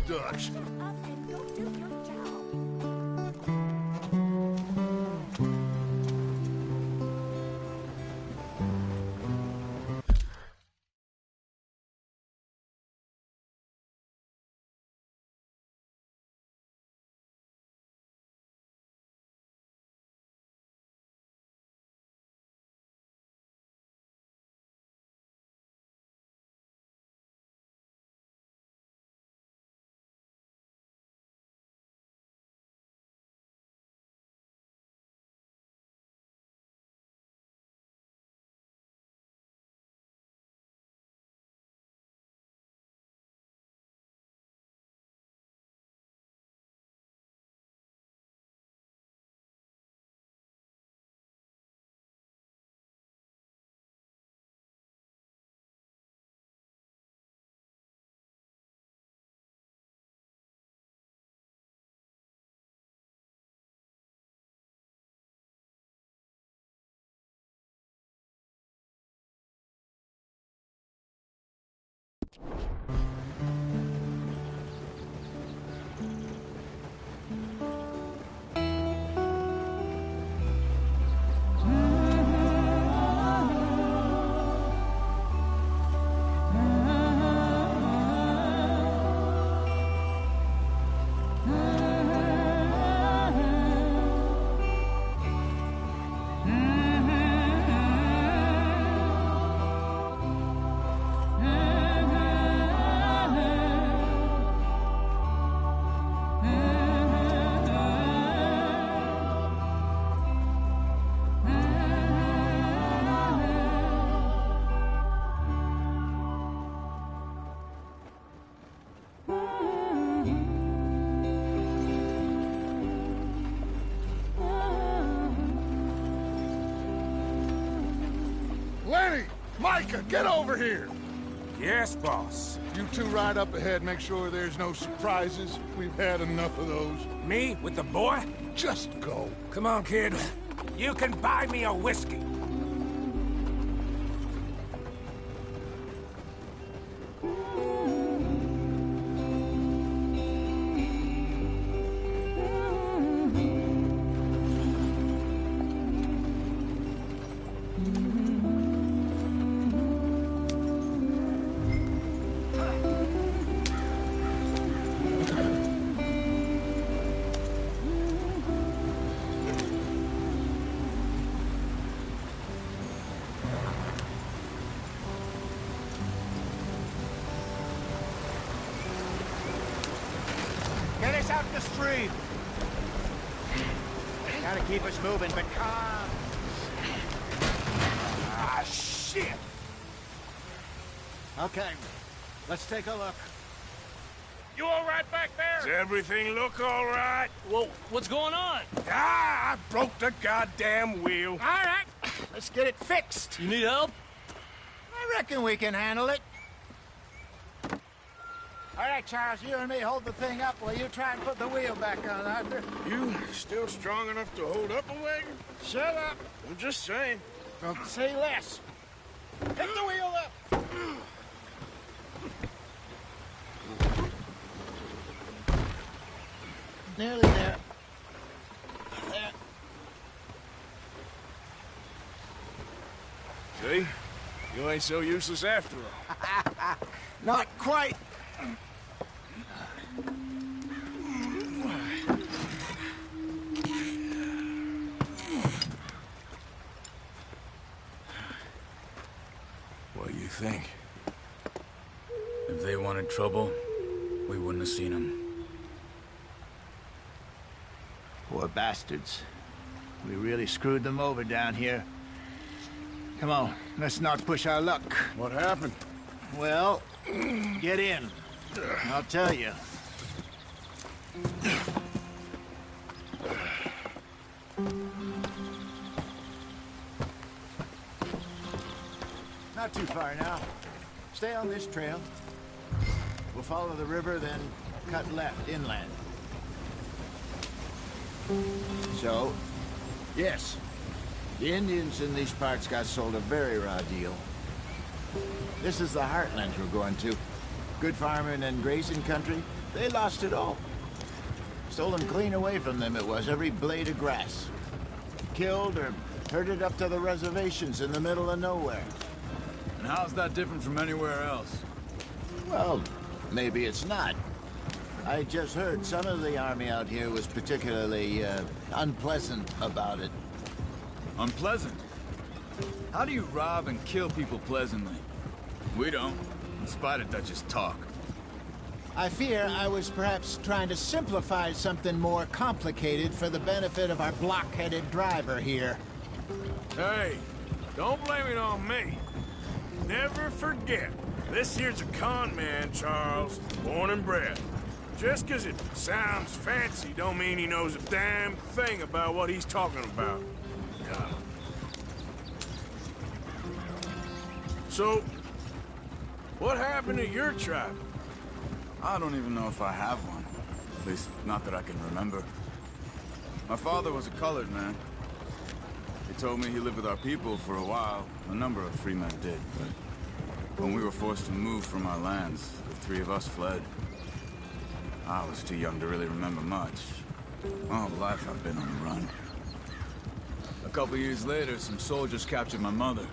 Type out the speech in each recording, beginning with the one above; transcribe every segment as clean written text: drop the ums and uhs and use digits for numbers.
Dutch. Up and go do your job. Lenny! Micah, get over here! Yes, boss. You two ride up ahead, make sure there's no surprises. We've had enough of those. Me with the boy? Just go. Come on, kid. You can buy me a whiskey. Get us out the stream. Gotta keep us moving, but calm. Ah, shit! Okay, let's take a look. You all right back there? Does everything look all right? Well, what's going on? Ah, I broke the goddamn wheel. All right, let's get it fixed. You need help? I reckon we can handle it. All right, Charles, you and me hold the thing up while you try and put the wheel back on, Arthur. You still strong enough to hold up a wagon? Shut up. I'm just saying. Don't say less. Pick the wheel up. Nearly there. There. See? You ain't so useless after all. Not quite. What do you think? If they wanted trouble, we wouldn't have seen them. Poor bastards. We really screwed them over down here. Come on, let's not push our luck. What happened? Well, get in. I'll tell you. Not too far now. Stay on this trail. We'll follow the river, then cut left inland. So, yes, the Indians in these parts got sold a very raw deal. This is the heartlands we're going to. Good farming and grazing country, they lost it all. Stolen clean away from them it was, every blade of grass. Killed or herded up to the reservations in the middle of nowhere. And how's that different from anywhere else? Well, maybe it's not. I just heard some of the army out here was particularly, unpleasant about it. Unpleasant? How do you rob and kill people pleasantly? We don't, in spite of Dutch's talk. I fear I was perhaps trying to simplify something more complicated for the benefit of our block-headed driver here. Hey, don't blame it on me. Never forget, this here's a con man, Charles, born and bred. Just 'cause it sounds fancy don't mean he knows a damn thing about what he's talking about. Yeah. So, what happened to your tribe? I don't even know if I have one. At least, not that I can remember. My father was a colored man. He told me he lived with our people for a while. A number of free men did, but when we were forced to move from our lands, the three of us fled. I was too young to really remember much. All life I've been on the run. A couple years later, some soldiers captured my mother.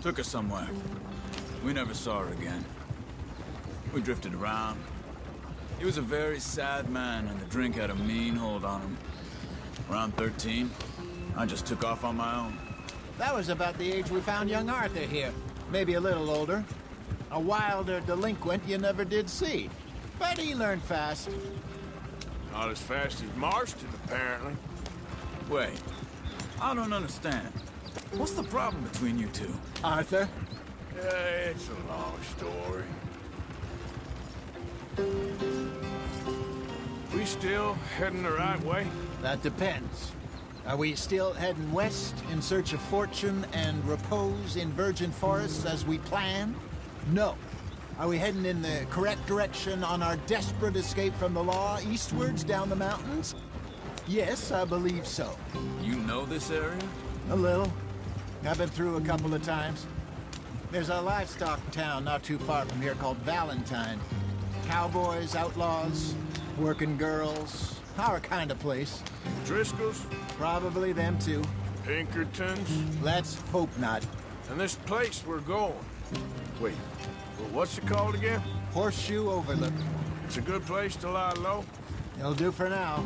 Took her somewhere. We never saw her again. We drifted around. He was a very sad man, and the drink had a mean hold on him. Around 13, I just took off on my own. That was about the age we found young Arthur here. Maybe a little older. A wilder delinquent you never did see. But he learned fast. Not as fast as Marston, apparently. Wait, I don't understand. What's the problem between you two? Arthur? It's a long story. We still heading the right way? That depends. Are we still heading west in search of fortune and repose in virgin forests as we planned? No. Are we heading in the correct direction on our desperate escape from the law eastwards down the mountains? Yes, I believe so. You know this area? A little. I've been through a couple of times. There's a livestock town not too far from here called Valentine. Cowboys, outlaws, working girls, our kind of place. Driscoll's? Probably them too. Pinkertons? Let's hope not. And this place we're going. Wait, well, what's it called again? Horseshoe Overlook. It's a good place to lie low? It'll do for now.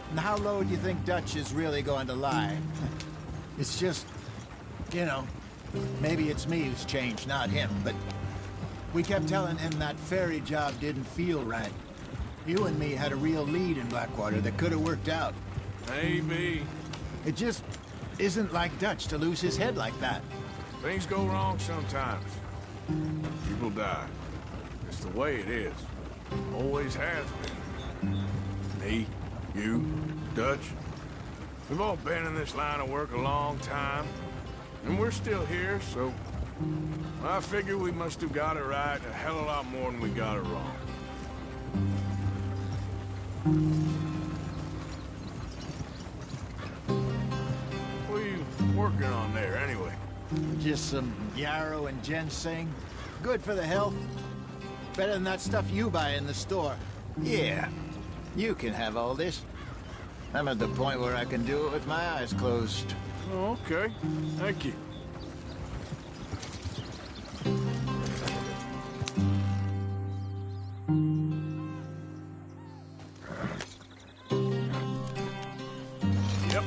And how low do you think Dutch is really going to lie? It's just, you know, maybe it's me who's changed, not him, but we kept telling him that ferry job didn't feel right. You and me had a real lead in Blackwater that could have worked out. Maybe. It just isn't like Dutch to lose his head like that. Things go wrong sometimes. People die. It's the way it is. Always has been. Me, you, Dutch. We've all been in this line of work a long time. And we're still here, so... I figure we must have got it right a hell of a lot more than we got it wrong. What are you working on there, anyway? Just some yarrow and ginseng. Good for the health. Better than that stuff you buy in the store. Yeah, you can have all this. I'm at the point where I can do it with my eyes closed. Oh, okay. Thank you. Yep.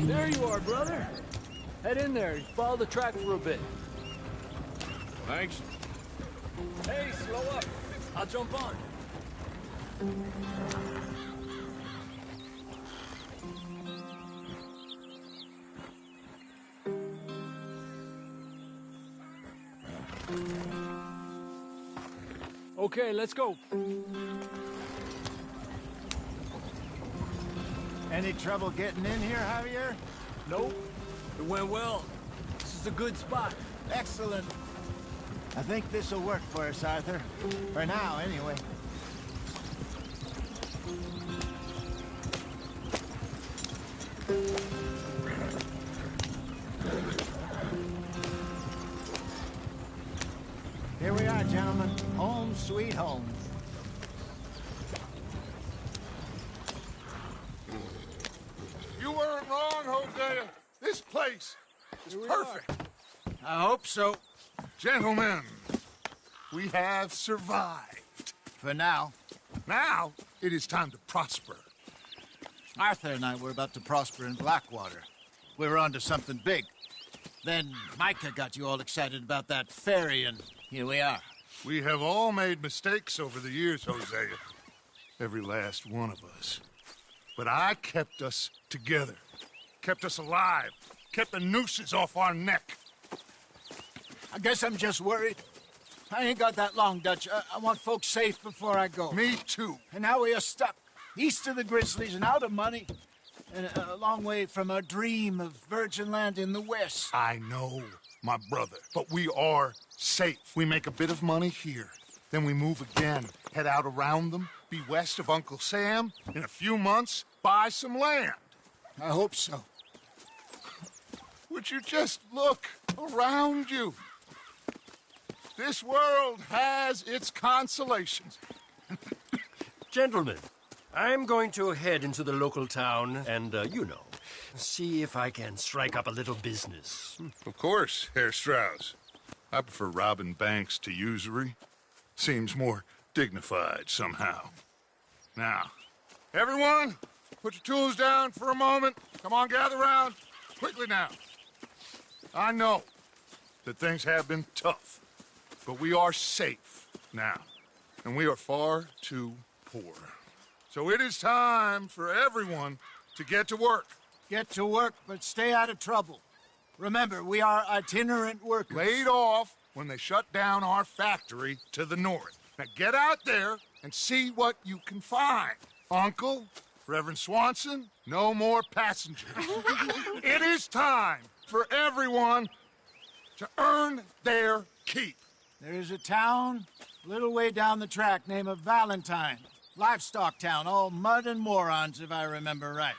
There you are, brother. Head in there and follow the track for a bit. Thanks. Hey, slow up. I'll jump on. Okay, let's go. Any trouble getting in here, Javier? Nope. It went well. This is a good spot. Excellent. I think this'll work for us, Arthur. For now, anyway. Here we are, gentlemen. Home sweet home. You weren't wrong, Hosea. This place is perfect. I hope so. Gentlemen, we have survived. For now. Now, it is time to prosper. Arthur and I were about to prosper in Blackwater. We were onto something big. Then Micah got you all excited about that ferry, and here we are. We have all made mistakes over the years, Hosea. Every last one of us. But I kept us together. Kept us alive. Kept the nooses off our neck. I guess I'm just worried. I ain't got that long, Dutch. I want folks safe before I go. Me too. And now we are stuck. East of the Grizzlies and out of money. And a long way from our dream of virgin land in the west. I know, my brother. But we are safe. We make a bit of money here. Then we move again. Head out around them. Be west of Uncle Sam. In a few months, buy some land. I hope so. Would you just look around you? This world has its consolations. Gentlemen, I'm going to head into the local town and, see if I can strike up a little business. Of course, Herr Strauss. I prefer robbing banks to usury. Seems more dignified somehow. Now, everyone, put your tools down for a moment. Come on, gather round. Quickly now. I know that things have been tough, but we are safe now, and we are far too poor. So it is time for everyone to get to work. Get to work, but stay out of trouble. Remember, we are itinerant workers. Laid off when they shut down our factory to the north. Now get out there and see what you can find. Uncle, Reverend Swanson, no more passengers. It is time for everyone to earn their keep. There is a town a little way down the track named Valentine. Livestock town, all mud and morons, if I remember right.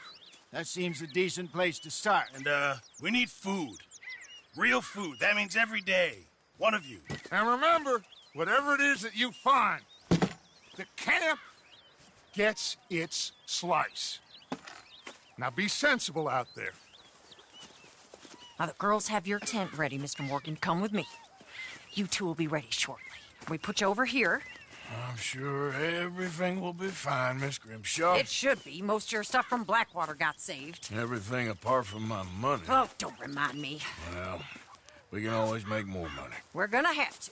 That seems a decent place to start. And, we need food. Real food. That means every day. One of you. And remember, whatever it is that you find, the camp gets its slice. Now be sensible out there. Now, the girls have your tent ready, Mr. Morgan. Come with me. You two will be ready shortly. We put you over here. I'm sure everything will be fine, Miss Grimshaw. It should be. Most of your stuff from Blackwater got saved. Everything apart from my money. Oh, don't remind me. Well, we can always make more money. We're gonna have to.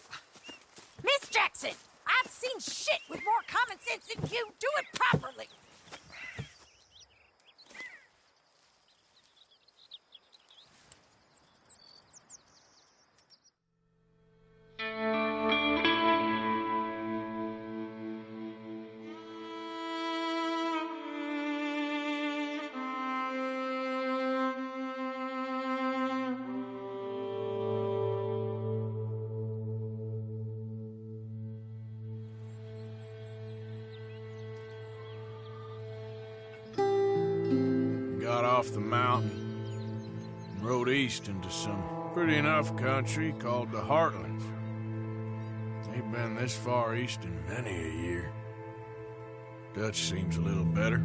Miss Jackson, I've seen shit with more common sense than you. Do it properly. Got off the mountain and rode east into some pretty enough country called the Heartlands. Ain't been this far east in many a year. Dutch seems a little better.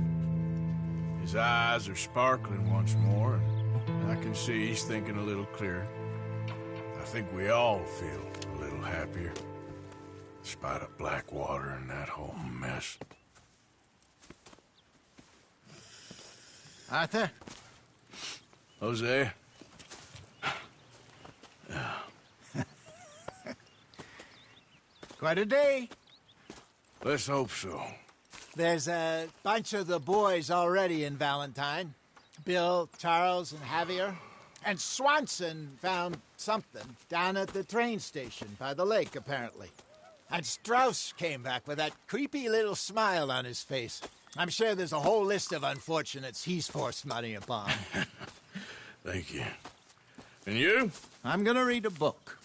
His eyes are sparkling once more, and I can see he's thinking a little clearer. I think we all feel a little happier, in spite of Blackwater and that whole mess. Arthur? Jose? Quite a day. Let's hope so. There's a bunch of the boys already in Valentine. Bill, Charles, and Javier. And Swanson found something down at the train station by the lake, apparently. And Strauss came back with that creepy little smile on his face. I'm sure there's a whole list of unfortunates he's forced money upon. Thank you. And you? I'm gonna read a book.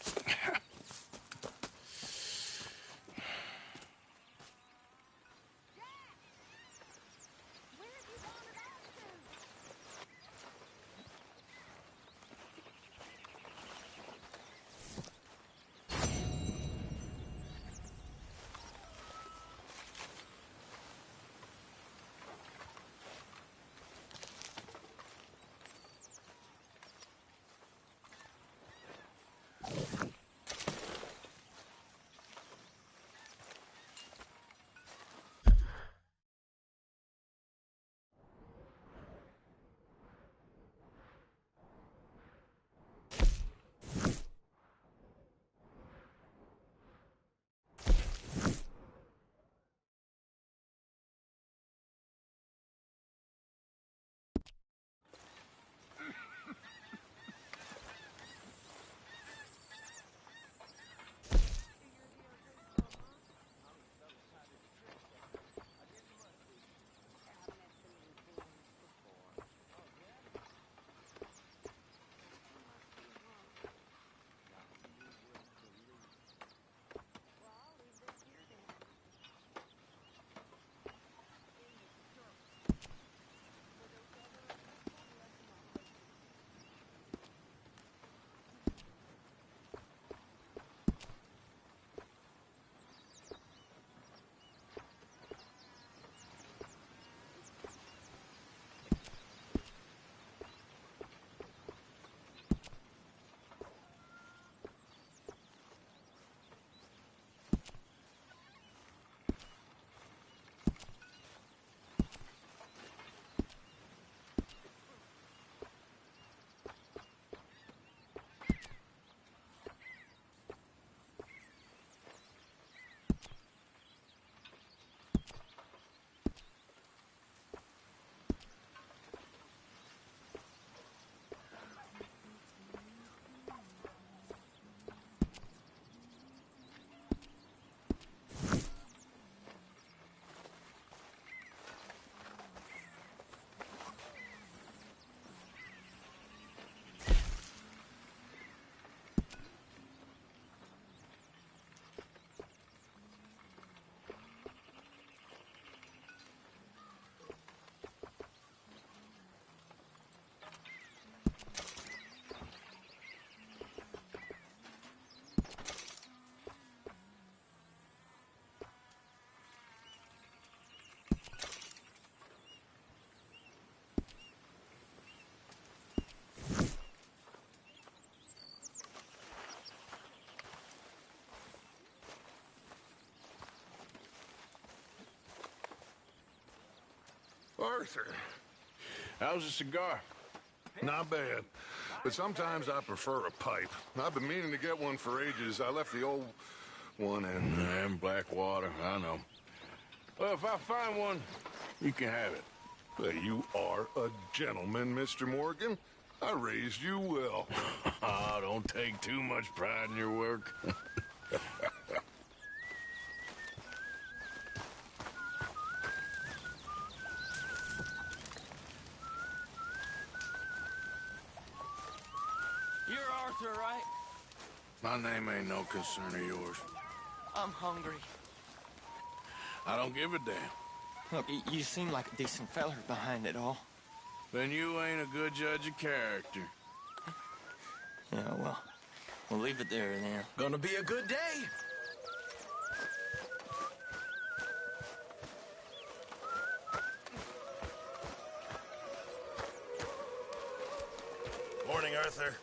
Arthur, How's the cigar? not bad. But sometimes I prefer a pipe. I've been meaning to get one for ages. I left the old one in... And Blackwater, I know. Well, if I find one, you can have it. Well, you are a gentleman, Mr. Morgan. I raised you well. Oh, don't take too much pride in your work. You're Arthur, right? My name ain't no concern of yours. I'm hungry. I don't give a damn. Look, you seem like a decent feller behind it all. Then you ain't a good judge of character. Yeah, well, we'll leave it there then. Gonna be a good day. Morning, Arthur.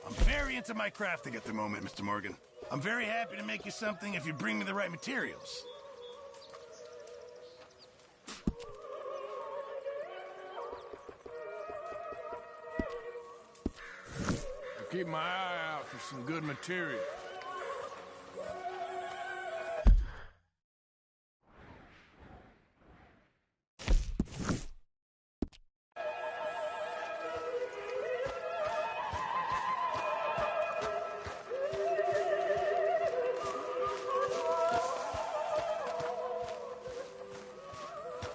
I'm very into my crafting at the moment, Mr. Morgan. I'm very happy to make you something if you bring me the right materials. I'll keep my eye out for some good material.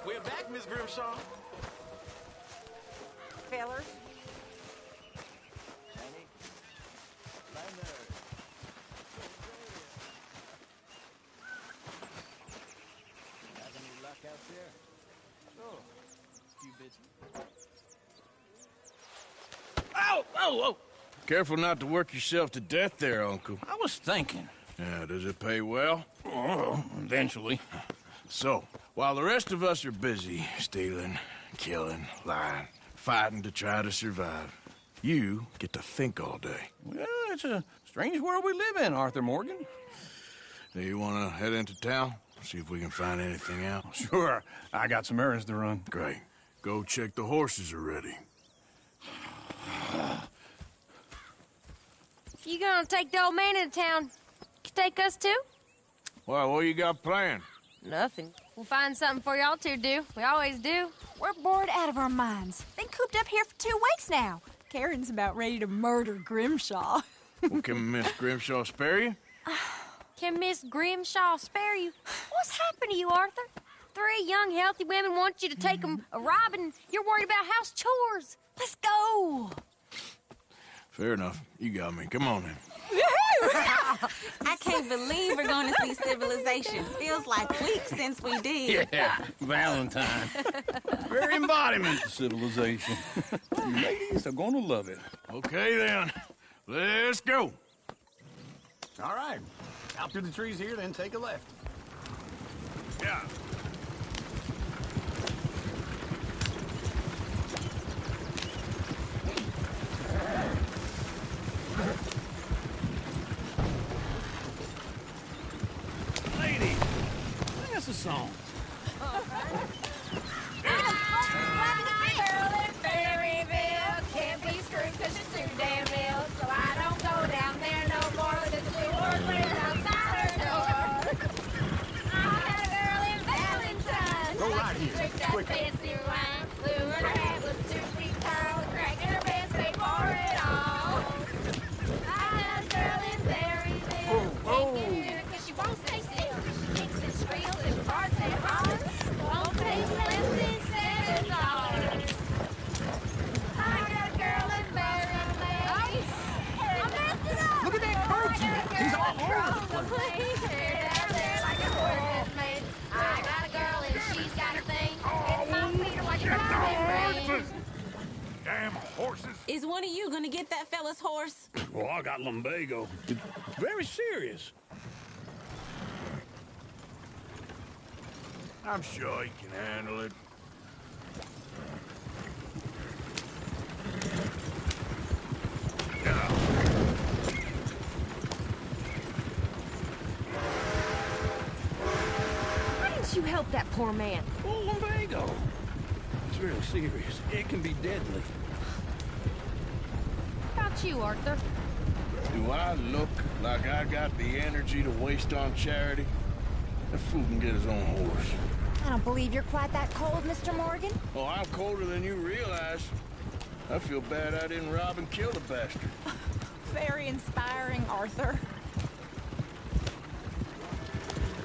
We're back, Miss Grimshaw. Whoa, whoa, whoa! Careful not to work yourself to death there, Uncle. I was thinking. Yeah, does it pay well? Oh, eventually. So, while the rest of us are busy stealing, killing, lying, fighting to try to survive, you get to think all day. Well, it's a strange world we live in, Arthur Morgan. Do you want to head into town? See if we can find anything out? Sure. I got some errands to run. Great. Go check the horses are ready. You gonna take the old man into town? You take us too? Well, what you got planned? Nothing. We'll find something for y'all to do. We always do. We're bored out of our minds. Been cooped up here for 2 weeks now. Karen's about ready to murder Grimshaw. Well, can Miss Grimshaw spare you? Can Miss Grimshaw spare you? What's happened to you, Arthur? 3 young, healthy women want you to take them a robbing. You're worried about house chores. Let's go. Fair enough. You got me. Come on then. I can't believe we're going to see Civilization. Feels like weeks since we did. Yeah, Valentine. Very embodiment of civilization. You ladies are going to love it. Okay then. Let's go. All right. Out through the trees here, then take a left. Yeah. Ladies, sing us a song. Can't be screwed 'cause she's too damn ill. So I don't go down there no more with the 2 horses outside her door. I had a girl in Valentine. Go right here. Quick. Fancy wine. Blue and her head was 2 feet tall. Cracking her best paid for it all. I had a girl in Berryville. Can't get near 'cause she won't stay still. Kicks and squeals and farts and hollers. Won't pay less than $7. I got a girl in Berryville. I messed it up. Look at that coach. He's all over the place. I got a girl and she's got a thing. It's on Peter like a diamond ring. Damn horses. Is one of you going to get that fella's horse? Well, I got lumbago. It's very serious. I'm sure he can handle it. Why didn't you help that poor man? Oh, lumbago. It's really serious. It can be deadly. How about you, Arthur? Do I look like I got the energy to waste on charity? That fool can get his own horse. I don't believe you're quite that cold, Mr. Morgan. Oh, I'm colder than you realize. I feel bad I didn't rob and kill the bastard. Very inspiring, Arthur.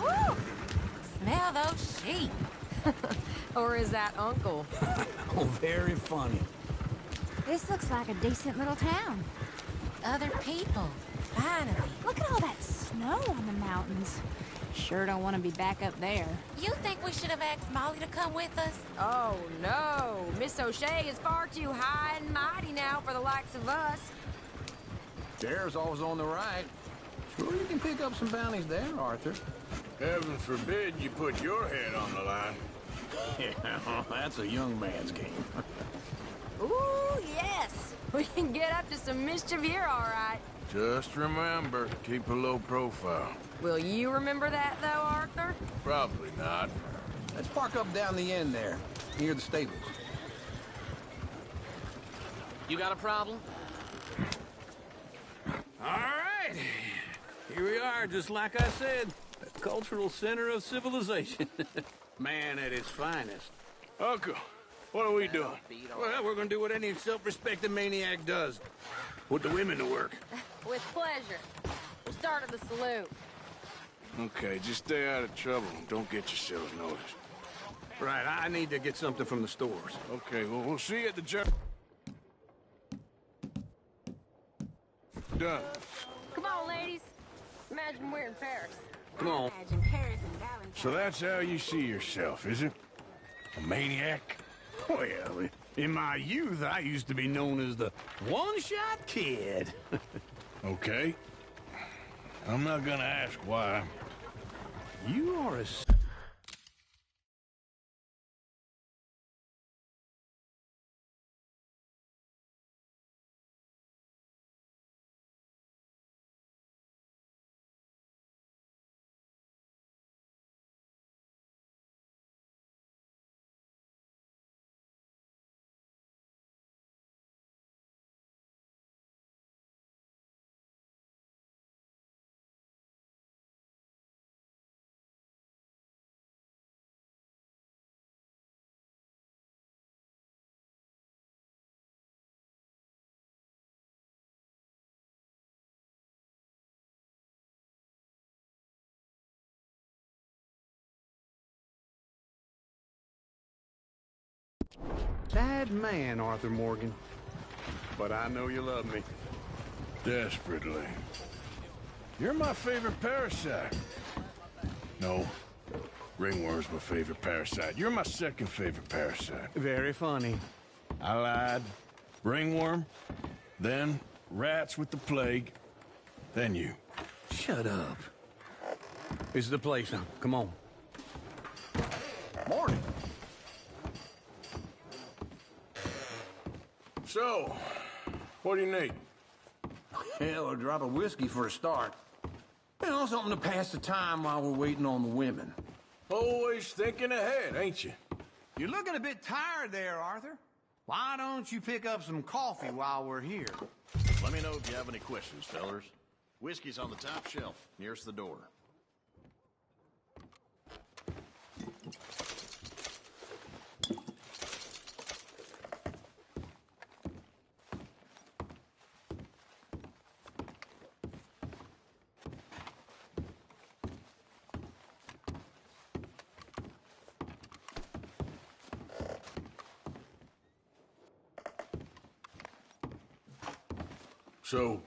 Woo! Smell those sheep. Or is that Uncle? Oh, very funny. This looks like a decent little town. Other people. Finally. Look at all that snow on the mountains. Sure don't want to be back up there. You think we should have asked Molly to come with us? Oh, no. Miss O'Shea is far too high and mighty now for the likes of us. There's always on the right. Sure you can pick up some bounties there, Arthur. Heaven forbid you put your head on the line. Yeah, that's a young man's game. Ooh, yes. We can get up to some mischief here, all right. Just remember, keep a low profile. Will you remember that, though, Arthur? Probably not. Let's park up down the end there, near the stables. You got a problem? All right. Here we are, just like I said. The cultural center of civilization. Man at his finest. Uncle, what are we doing? Well, we're gonna do what any self-respecting maniac does. Put the women to work. With pleasure. We'll start at the saloon. Okay, just stay out of trouble and don't get yourselves noticed. Right, I need to get something from the stores. Okay, well, we'll see you at the Done. Come on, ladies. Imagine we're in Paris. Come on. Imagine Paris and Valentine. So that's how you see yourself, is it? A maniac? Well, In my youth, I used to be known as the one-shot kid. Okay. I'm not gonna ask why. You are a... Sad man, Arthur Morgan. But I know you love me. Desperately. You're my favorite parasite. No. Ringworm's my favorite parasite. You're my second favorite parasite. Very funny. I lied. Ringworm. Then rats with the plague. Then you. Shut up. This is the place now. Come on. Morning. So, what do you need? Hell, a drop of whiskey for a start. You know, something to pass the time while we're waiting on the women. Always thinking ahead, ain't you? You're looking a bit tired there, Arthur. Why don't you pick up some coffee while we're here? Let me know if you have any questions, fellers. Whiskey's on the top shelf, nearest the door. So,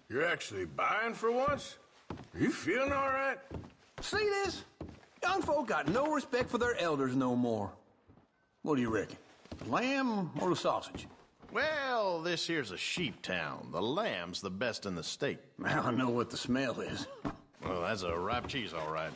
you're actually buying for once? Are you feeling all right? See this? Young folk got no respect for their elders no more. What do you reckon? The lamb or the sausage? Well, this here's a sheep town. The lamb's the best in the state. Now I know what the smell is. Well, that's a ripe cheese, all right.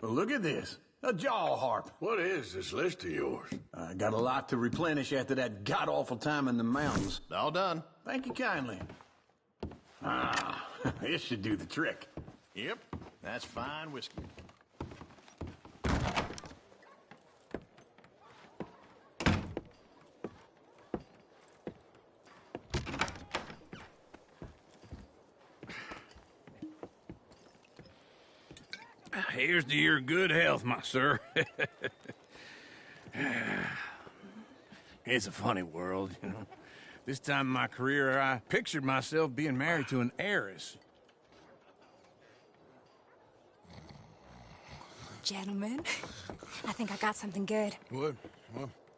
Well, look at this. A jaw harp. What is this list of yours? I got a lot to replenish after that god-awful time in the mountains. All done. Thank you kindly. Ah, this should do the trick. Yep, that's fine whiskey. Here's to your good health, my sir. It's a funny world, you know. This time in my career, I pictured myself being married to an heiress. Gentlemen, I think I got something good. What?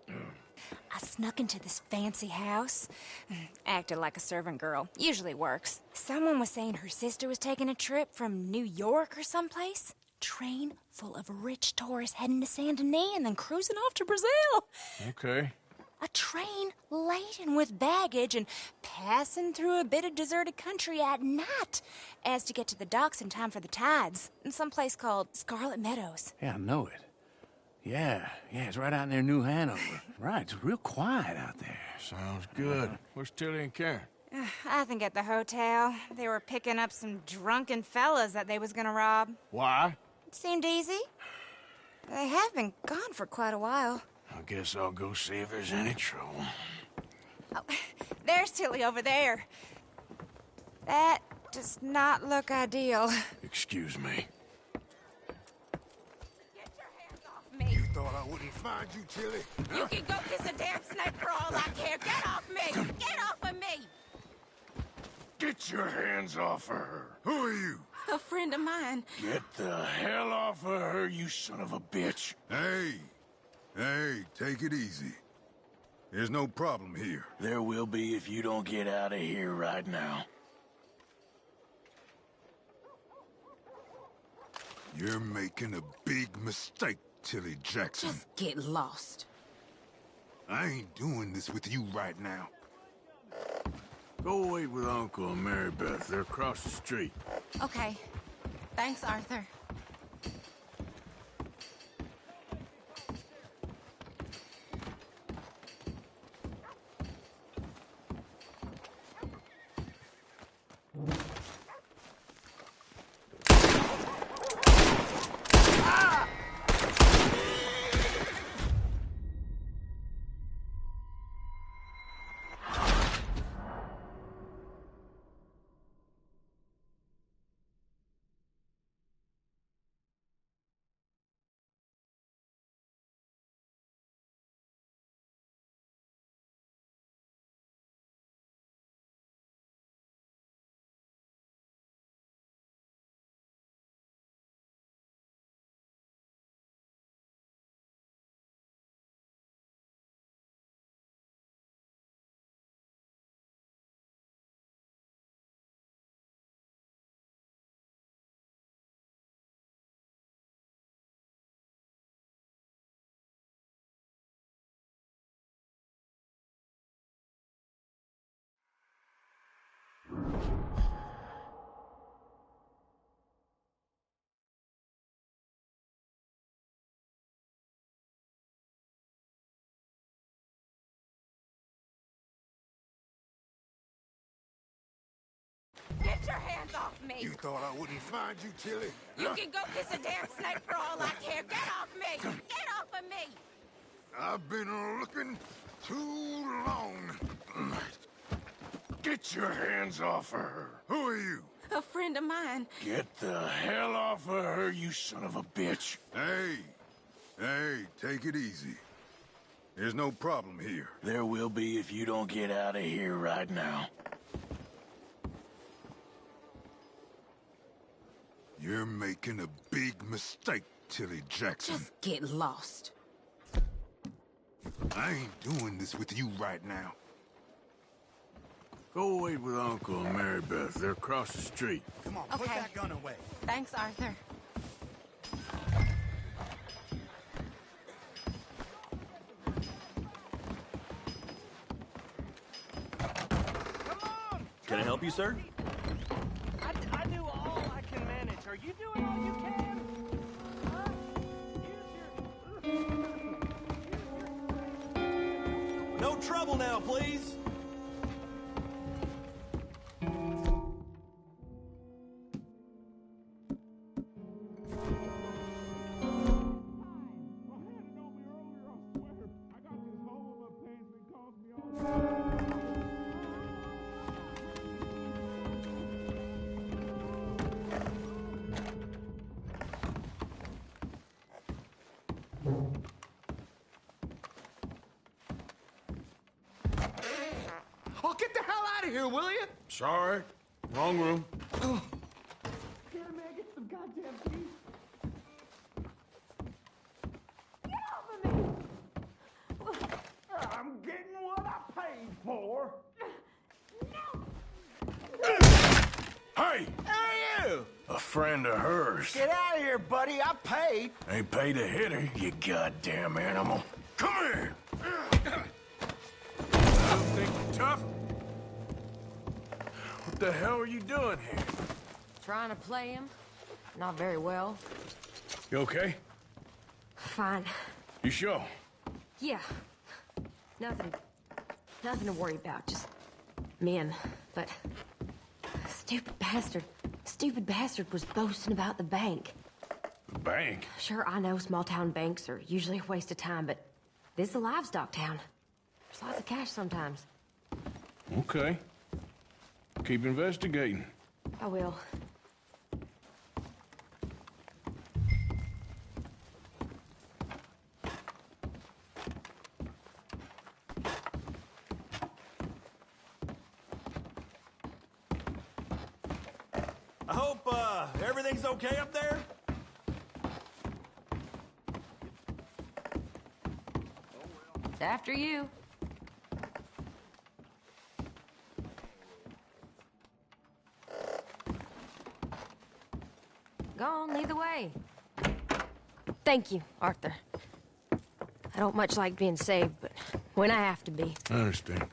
I snuck into this fancy house. Acted like a servant girl. Usually works. Someone was saying her sister was taking a trip from New York or someplace. Train full of rich tourists heading to Saint Denis and then cruising off to Brazil. Okay. A train laden with baggage and passing through a bit of deserted country at night as to get to the docks in time for the tides in some place called Scarlet Meadows. Yeah, I know it. Yeah, it's right out near New Hanover. Right, it's real quiet out there. Sounds good. Where's Tilly and Karen? I think at the hotel. They were picking up some drunken fellas that they was gonna rob. Why? It seemed easy. They have been gone for quite a while. I guess I'll go see if there's any trouble. Oh, there's Tilly over there. That does not look ideal. Excuse me. Get your hands off me. You thought I wouldn't find you, Tilly? You can go kiss a damn snake for all I care. Get off me! Get off of me! Get your hands off of her. Who are you? A friend of mine. Get the hell off of her, you son of a bitch. Hey, take it easy. There's no problem here. There will be if you don't get out of here right now. You're making a big mistake, Tilly Jackson. Just get lost. I ain't doing this with you right now. Go wait with Uncle and Mary Beth. They're across the street. Okay. Thanks, Arthur. Get your hands off me! You thought I wouldn't find you, Tilly? You can go kiss a damn snake for all I care. Get off me! Get off of me! I've been looking too long. Get your hands off of her. Who are you? A friend of mine. Get the hell off of her, you son of a bitch. Hey, take it easy. There's no problem here. There will be if you don't get out of here right now. You're making a big mistake, Tilly Jackson. Just get lost. I ain't doing this with you right now. Go wait with Uncle and Mary Beth. They're across the street. Come on, Okay. put that gun away. Thanks, Arthur. Can I help you, sir? I do all I can manage. Are you doing all you can? Huh? No trouble now, please. Oh, get the hell out of here, will you? Sorry. Wrong room. Here, man, get some goddamn peace. Get off of me! I'm getting what I paid for. Hey! Hey, you! A friend of hers. Get out of here, buddy. I paid. Ain't paid to hit her, you goddamn animal. Come here! Think you're tough? What the hell are you doing here? Trying to play him? Not very well. You okay? Fine. You sure? Yeah. Nothing to worry about. Just men. But stupid bastard was boasting about the bank. The bank? Sure, I know small town banks are usually a waste of time, but this is a livestock town. There's lots of cash sometimes. Okay. Keep investigating. I will. I hope, everything's okay up there? After you. Go on, lead the way. Thank you, Arthur. I don't much like being saved, but when I have to be. I understand.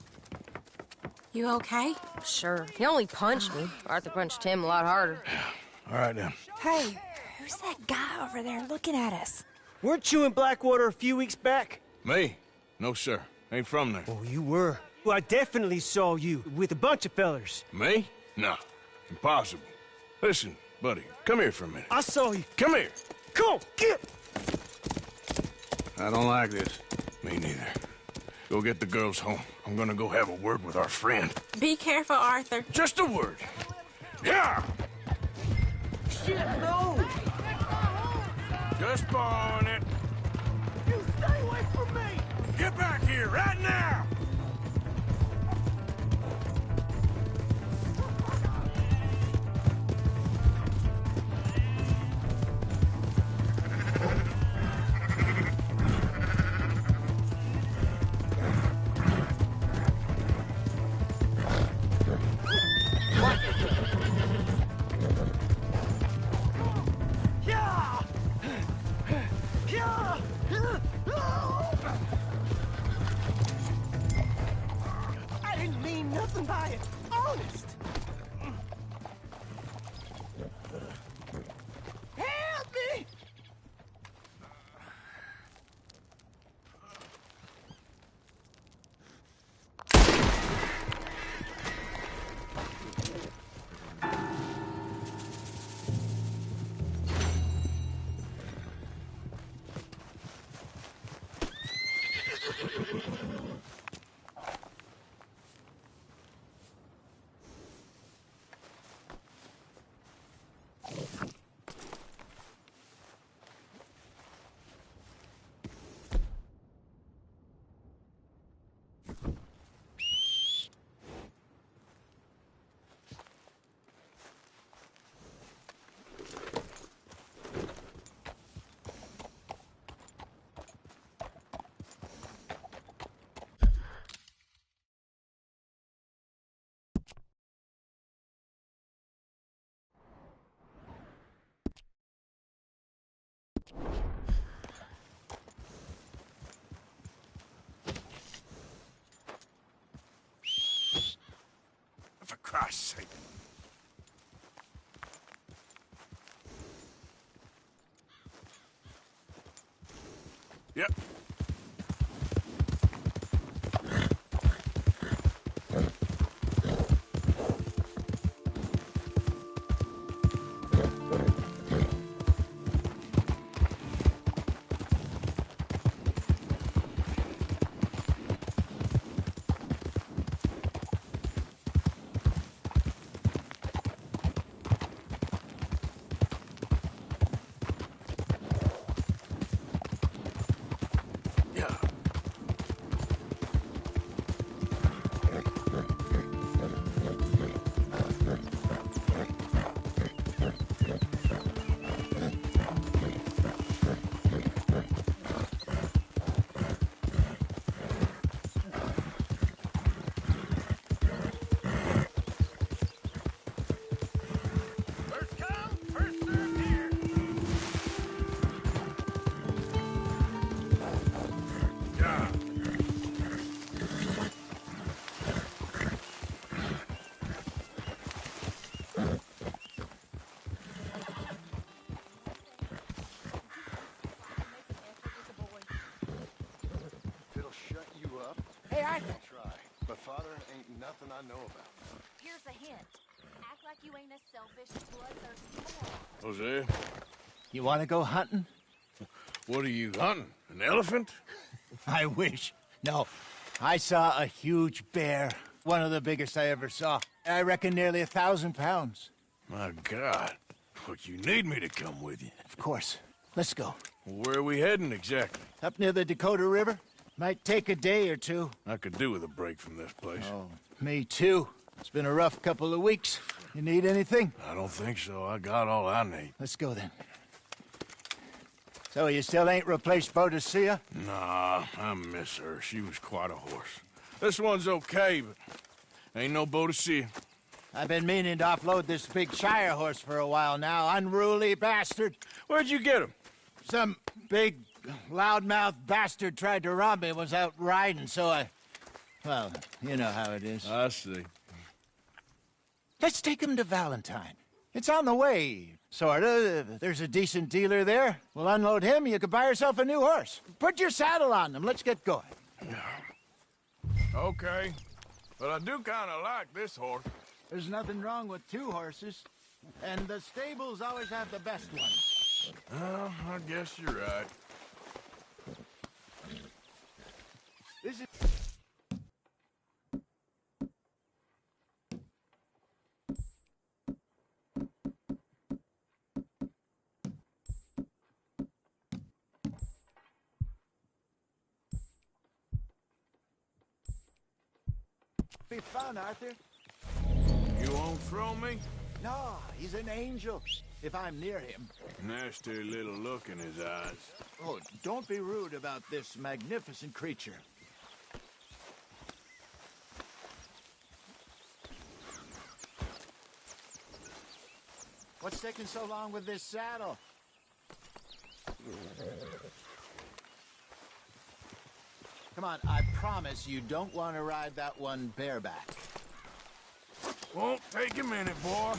You okay? Sure. He only punched me. Arthur punched him a lot harder. All right, then. Hey, who's that guy over there looking at us? Weren't you in Blackwater a few weeks back? Me? No, sir. Ain't from there. Oh, you were. Well, I definitely saw you with a bunch of fellers. Me? No. Impossible. Listen, buddy, come here for a minute. I saw you. Come here. Come on, get! I don't like this. Me neither. Go get the girls home. I'm gonna go have a word with our friend. Be careful, Arthur. Just a word. Yeah! Shit, no! Just on it. You stay away from me! Get back here right now! I didn't mean nothing by it. Honest. Help me! For Christ's sake. Yep. nothing I know about. Here's a hint. Act like you ain't a selfish, bloodthirsty moron. Jose? You want to go hunting? What are you hunting? An elephant? I wish. No. I saw a huge bear. One of the biggest I ever saw. I reckon nearly 1,000 pounds. My God. But you need me to come with you. Of course. Let's go. Where are we heading exactly? Up near the Dakota River. Might take a day or two. I could do with a break from this place. Oh, me too. It's been a rough couple of weeks. You need anything? I don't think so. I got all I need. Let's go then. So you still ain't replaced Boadicea? Nah, I miss her. She was quite a horse. This one's okay, but ain't no Boadicea. I've been meaning to offload this big Shire horse for a while now. Unruly bastard. Where'd you get him? Some big, loudmouth bastard tried to rob me, was out riding, so I... Well, you know how it is. I see. Let's take him to Valentine. It's on the way, sorta. If there's a decent dealer there, we'll unload him, you can buy yourself a new horse. Put your saddle on him, let's get going. Okay. But I do kind of like this horse. There's nothing wrong with two horses, and the stables always have the best ones. Well, I guess you're right. This is... Be fun, Arthur. You won't throw me? No, he's an angel, if I'm near him. Nasty little look in his eyes. Oh, don't be rude about this magnificent creature. What's taking so long with this saddle? Come on, I promise you don't want to ride that one bareback. Won't take a minute, boy.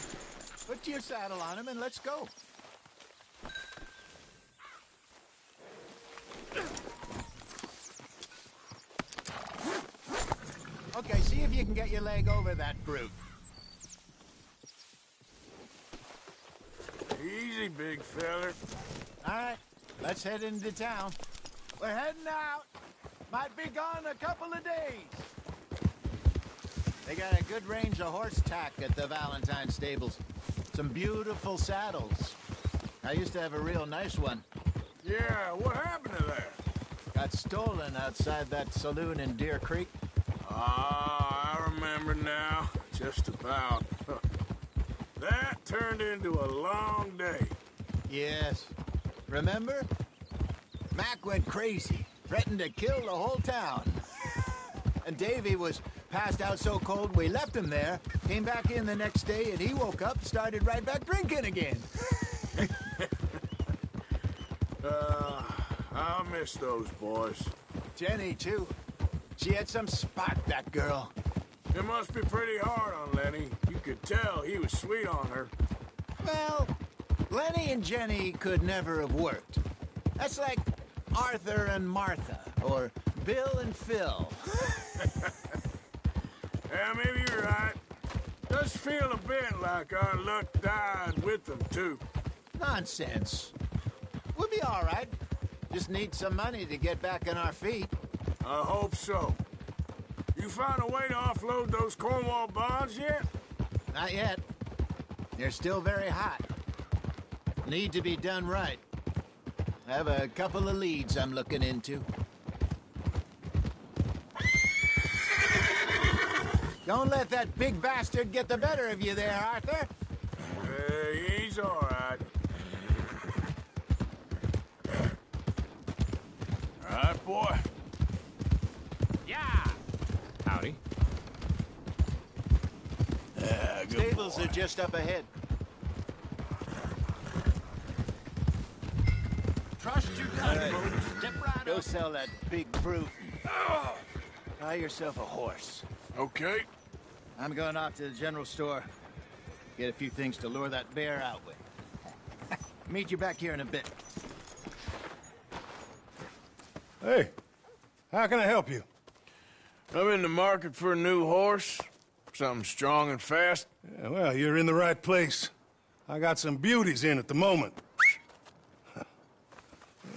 Put your saddle on him and let's go. Okay, see if you can get your leg over that brute. Easy, big feller. All right, let's head into town. We're heading out. Might be gone a couple of days. They got a good range of horse tack at the Valentine stables. Some beautiful saddles. I used to have a real nice one. Yeah, what happened to that? Got stolen outside that saloon in Deer Creek. Ah, I remember now. Just about. That turned into a long day. Yes. Remember? Mac went crazy. Threatened to kill the whole town. And Davy was passed out so cold we left him there, came back in the next day, and he woke up and started right back drinking again. I'll miss those boys. Jenny, too. She had some spark, that girl. It must be pretty hard on Lenny. You could tell he was sweet on her. Well, Lenny and Jenny could never have worked. That's like Arthur and Martha, or Bill and Phil. Yeah, maybe you're right. Does feel a bit like our luck died with them, too. Nonsense. We'll be all right. Just need some money to get back on our feet. I hope so. You found a way to offload those Cornwall bonds yet? Not yet. They're still very hot. Need to be done right. I have a couple of leads I'm looking into. Don't let that big bastard get the better of you there, Arthur. He's all right. All right, boy. Yeah. Howdy. Good Stables boy. are just up ahead. Trust your gut, Step right Go up. sell that big brute. Buy yourself a horse. Okay. I'm going off to the general store. Get a few things to lure that bear out with. Meet you back here in a bit. Hey, how can I help you? I'm in the market for a new horse. Something strong and fast. Yeah, well, you're in the right place. I got some beauties in at the moment.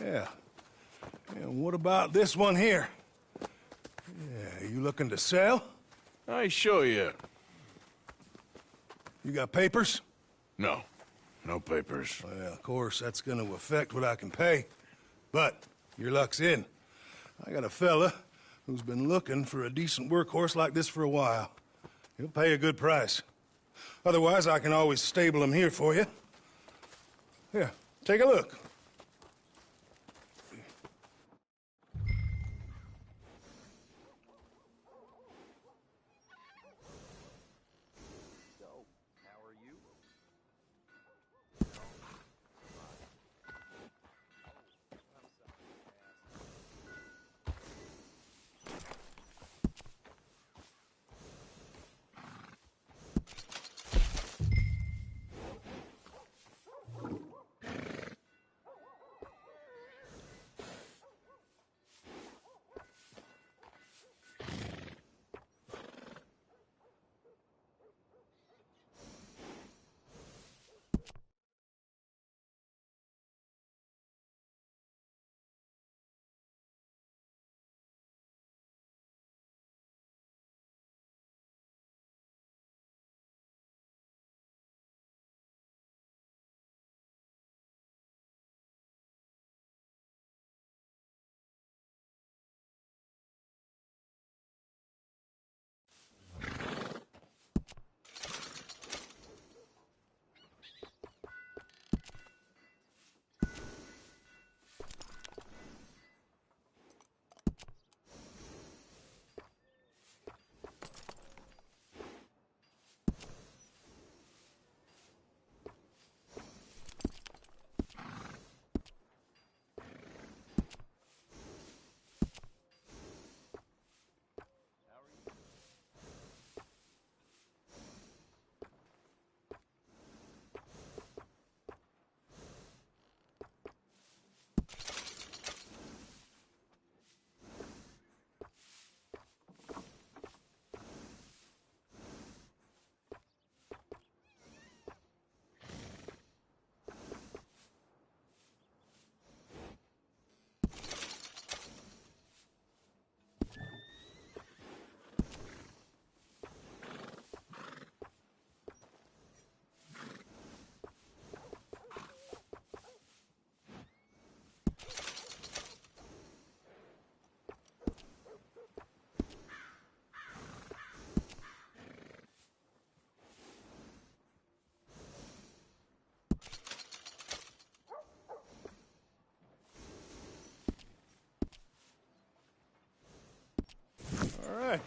Yeah. And what about this one here? Yeah, you looking to sell? I ain't sure yet. You got papers? No. No papers. Well, of course, that's gonna affect what I can pay. But your luck's in. I got a fella who's been looking for a decent workhorse like this for a while. He'll pay a good price. Otherwise, I can always stable him here for you. Here, take a look.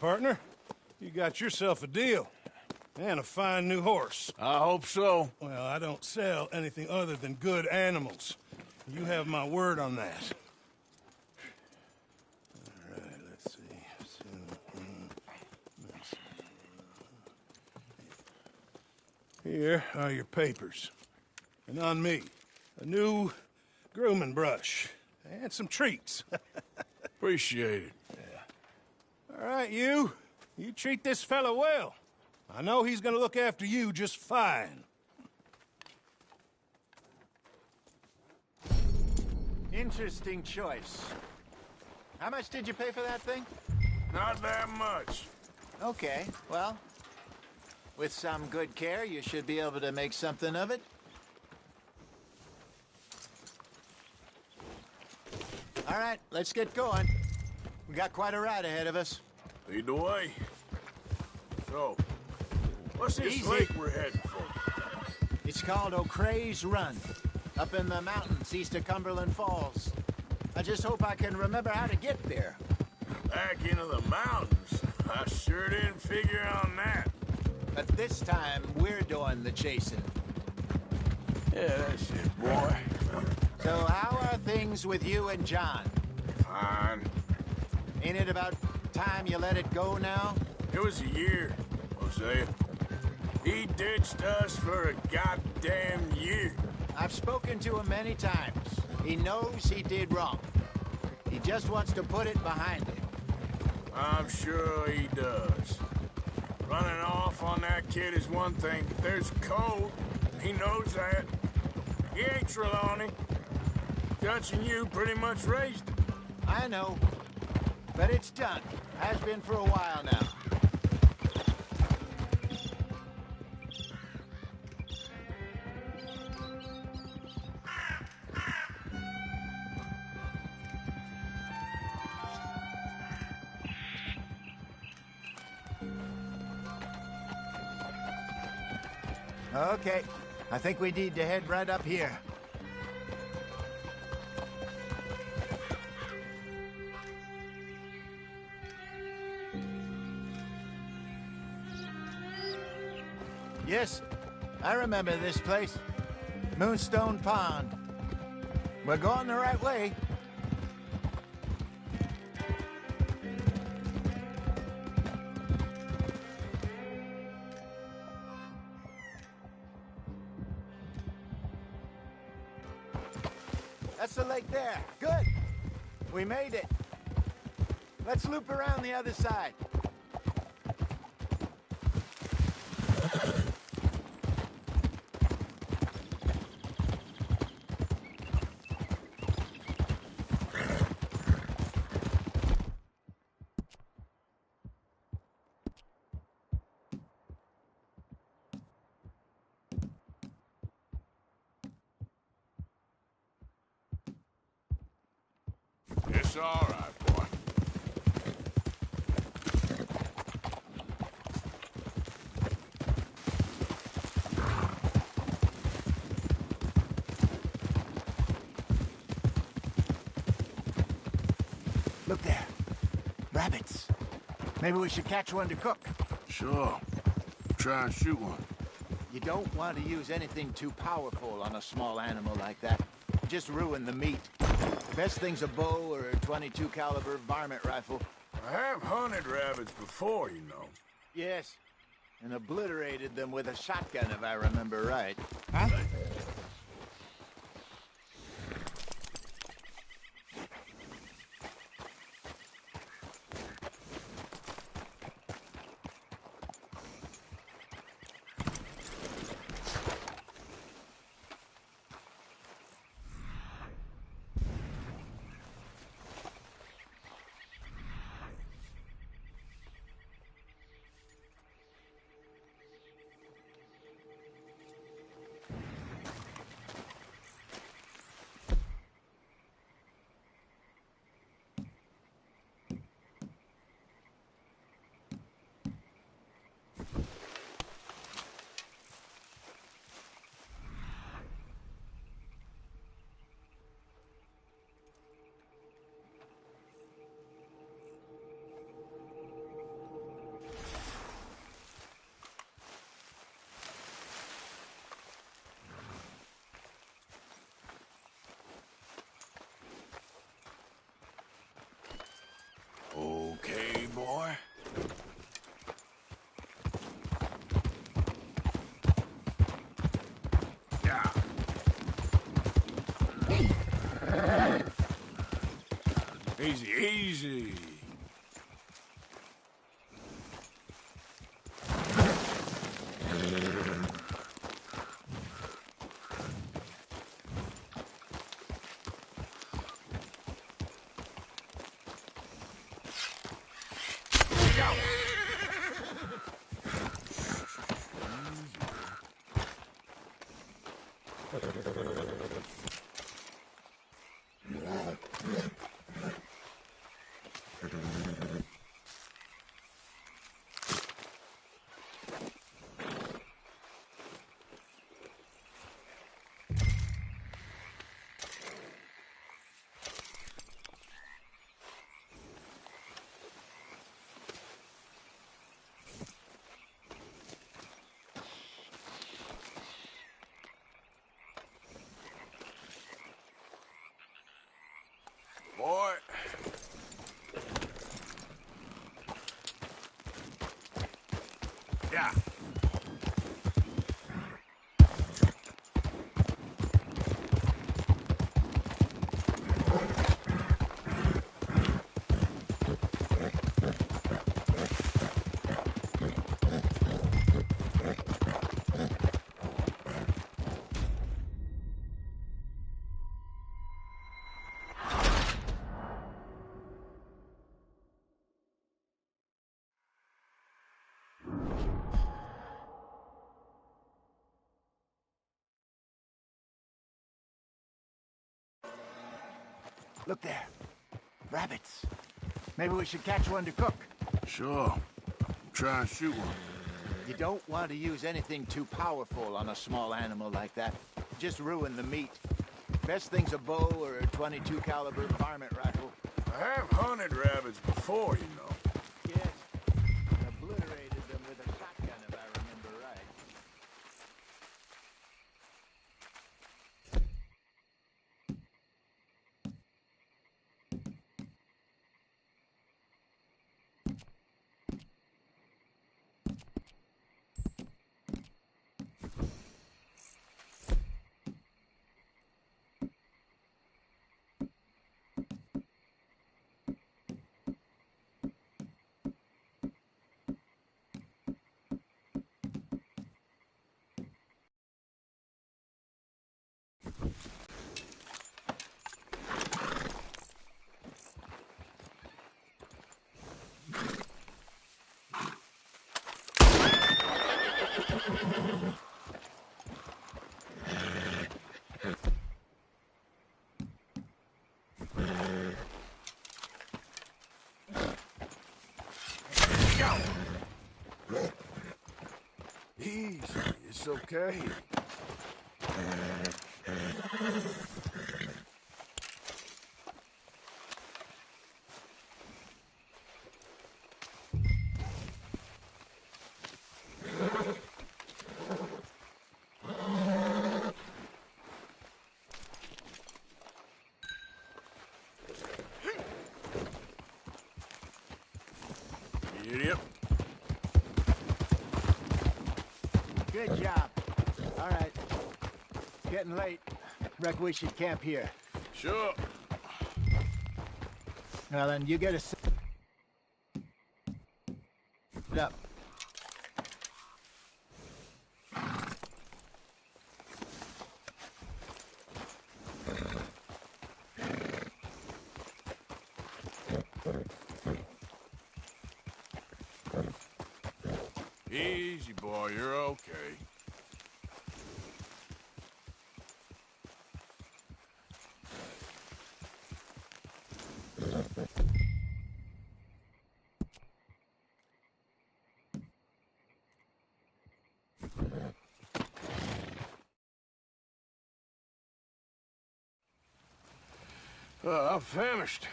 partner. You got yourself a deal. And a fine new horse. I hope so. Well, I don't sell anything other than good animals. You have my word on that. All right, let's see. Here are your papers. And on me, a new grooming brush. And some treats. Appreciate it. Yeah. All right, you. You treat this fella well. I know he's gonna look after you just fine. Interesting choice. How much did you pay for that thing? Not that much. Okay, well, with some good care, you should be able to make something of it. All right, let's get going. We got quite a ride ahead of us. Lead the way. So, what's this Easy. lake we're heading for? It's called O'Creagh's Run, up in the mountains east of Cumberland Falls. I just hope I can remember how to get there. Back into the mountains? I sure didn't figure on that. But this time, we're doing the chasing. Yeah, that's it, boy. So how are things with you and John? Fine. Ain't it about time you let it go now? It was a year, Hosea. He ditched us for a goddamn year. I've spoken to him many times. He knows he did wrong. He just wants to put it behind him. I'm sure he does. Running off on that kid is one thing, but there's code. He knows that. He ain't Trelawney. Dutch and you pretty much raised him. I know. But it's done. Has been for a while now. Okay, I think we need to head right up here. Yes, I remember this place. Moonstone Pond. We're going the right way. That's the lake there. Good. We made it. Let's loop around the other side. It's all right, boy. Look there. Rabbits. Maybe we should catch one to cook. Sure. Try and shoot one. You don't want to use anything too powerful on a small animal like that. Just ruin the meat. Best thing's a bow or a .22 caliber varmint rifle. I have hunted rabbits before, you know. Yes, and obliterated them with a shotgun if I remember right. Huh? Easy, easy. Boy. Yeah. Look there. Rabbits. Maybe we should catch one to cook. Sure. Try and shoot one. You don't want to use anything too powerful on a small animal like that. Just ruin the meat. Best thing's a bow or a .22 caliber varmint rifle. I have hunted rabbits before, you know. Yes. And obliterated them with a shotgun, if I remember right. Easy. It's okay. Idiot. Good job. All right. Getting late. Reckon we should camp here. Sure. Well, then you get a set up. Easy, boy. You're okay. I'm famished.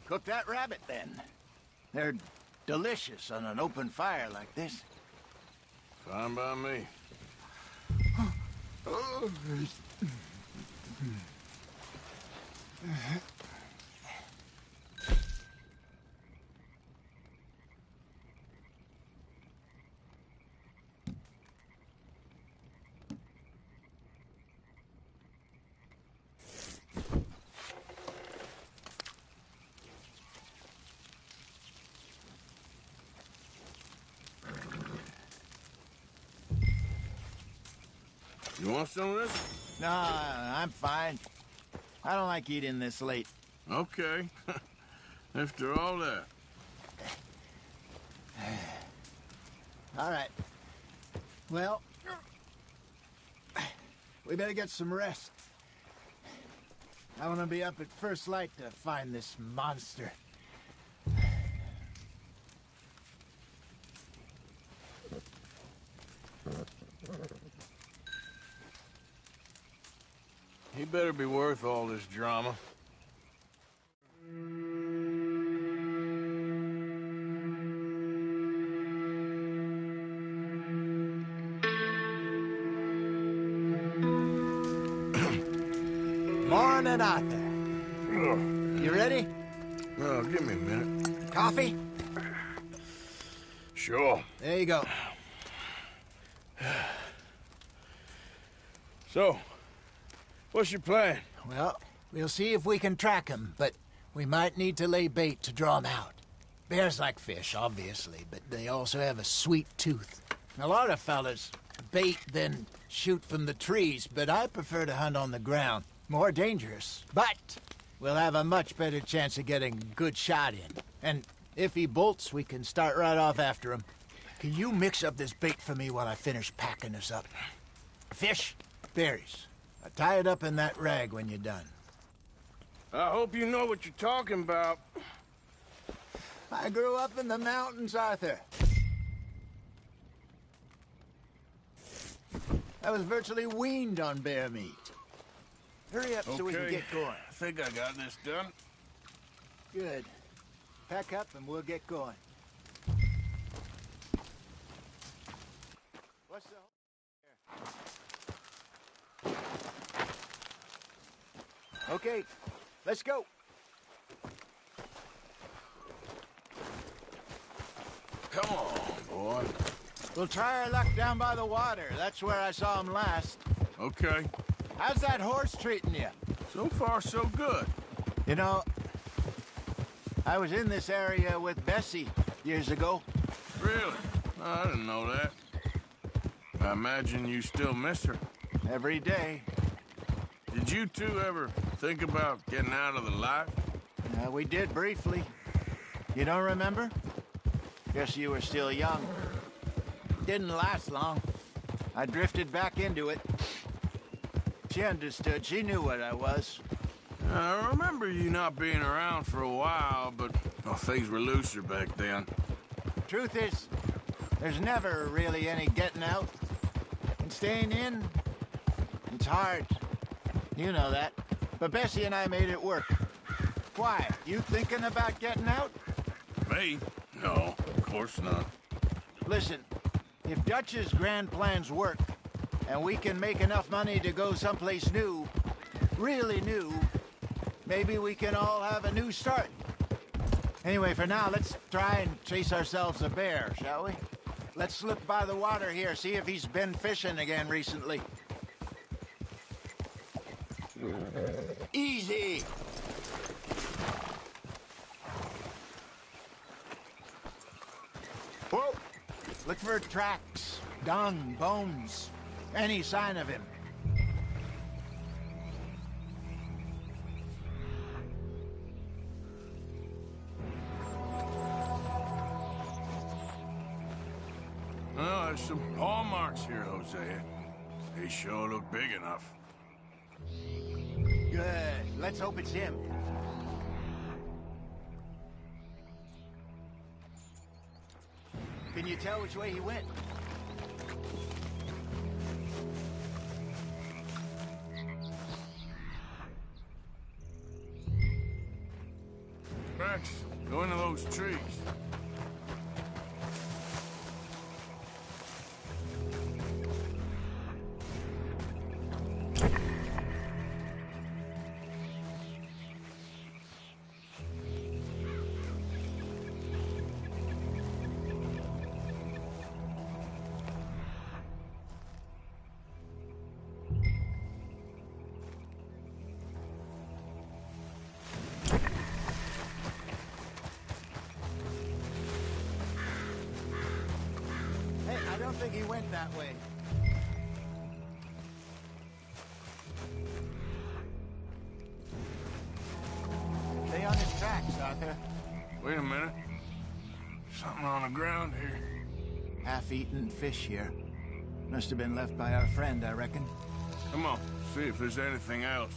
Cook that rabbit, then. They're delicious on an open fire like this. Fine by me. You want some of this? No, I'm fine. I don't like eating this late. Okay. After all that. All right. Well, we better get some rest. I want to be up at first light to find this monster. He better be worth all this drama. Morning, Arthur. You ready? Oh, give me a minute. Coffee? Sure. There you go. So, what's your plan? Well, we'll see if we can track him, but we might need to lay bait to draw him out. Bears like fish, obviously, but they also have a sweet tooth. A lot of fellas bait, then shoot from the trees, but I prefer to hunt on the ground. More dangerous, but we'll have a much better chance of getting a good shot in. And if he bolts, we can start right off after him. Can you mix up this bait for me while I finish packing this up? Fish, berries. Tie it up in that rag when you're done. I hope you know what you're talking about. I grew up in the mountains, Arthur. I was virtually weaned on bear meat. Hurry up so we can get going. I think I got this done. Good. Pack up and we'll get going. What's the... Okay, let's go. Come on, boy. We'll try our luck down by the water. That's where I saw him last. Okay. How's that horse treating you? So far, so good. You know, I was in this area with Bessie years ago. Really? I didn't know that. I imagine you still miss her. Every day. Did you two ever think about getting out of the life? We did briefly. You don't remember? Guess you were still young. Didn't last long. I drifted back into it. She understood. She knew what I was. I remember you not being around for a while, but things were looser back then. Truth is, there's never really any getting out. And staying in, it's hard. You know that. But Bessie and I made it work. Why? You thinking about getting out? Me? No, of course not. Listen, if Dutch's grand plans work, and we can make enough money to go someplace new, really new, maybe we can all have a new start. Anyway, for now, let's try and chase ourselves a bear, shall we? Let's slip by the water here, see if he's been fishing again recently. Easy! Whoa! Look for tracks, dung, bones, any sign of him. Well, there's some paw marks here, Hosea. They sure look big enough. Good. Let's hope it's him. Can you tell which way he went? Rex, go into those trees. Hey, I don't think he went that way. Wait a minute. Something on the ground here. Half-eaten fish here. Must have been left by our friend, I reckon. Come on, see if there's anything else.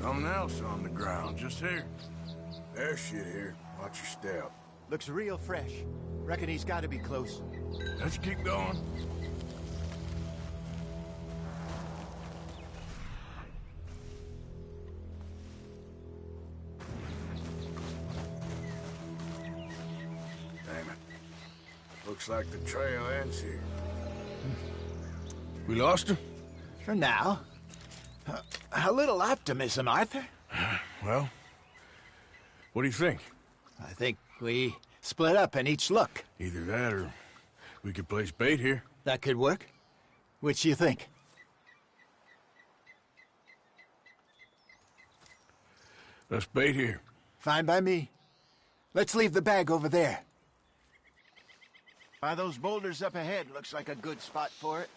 Something else on the ground, just here. There's shit here. Watch your step. Looks real fresh. Reckon he's got to be close. Let's keep going. Damn it. Looks like the trail ends here. We lost him? For now. A little optimism, Arthur. Well, what do you think? I think we split up and each look. Either that or we could place bait here. That could work. Which do you think? Let's bait here. Fine by me. Let's leave the bag over there. By those boulders up ahead, looks like a good spot for it.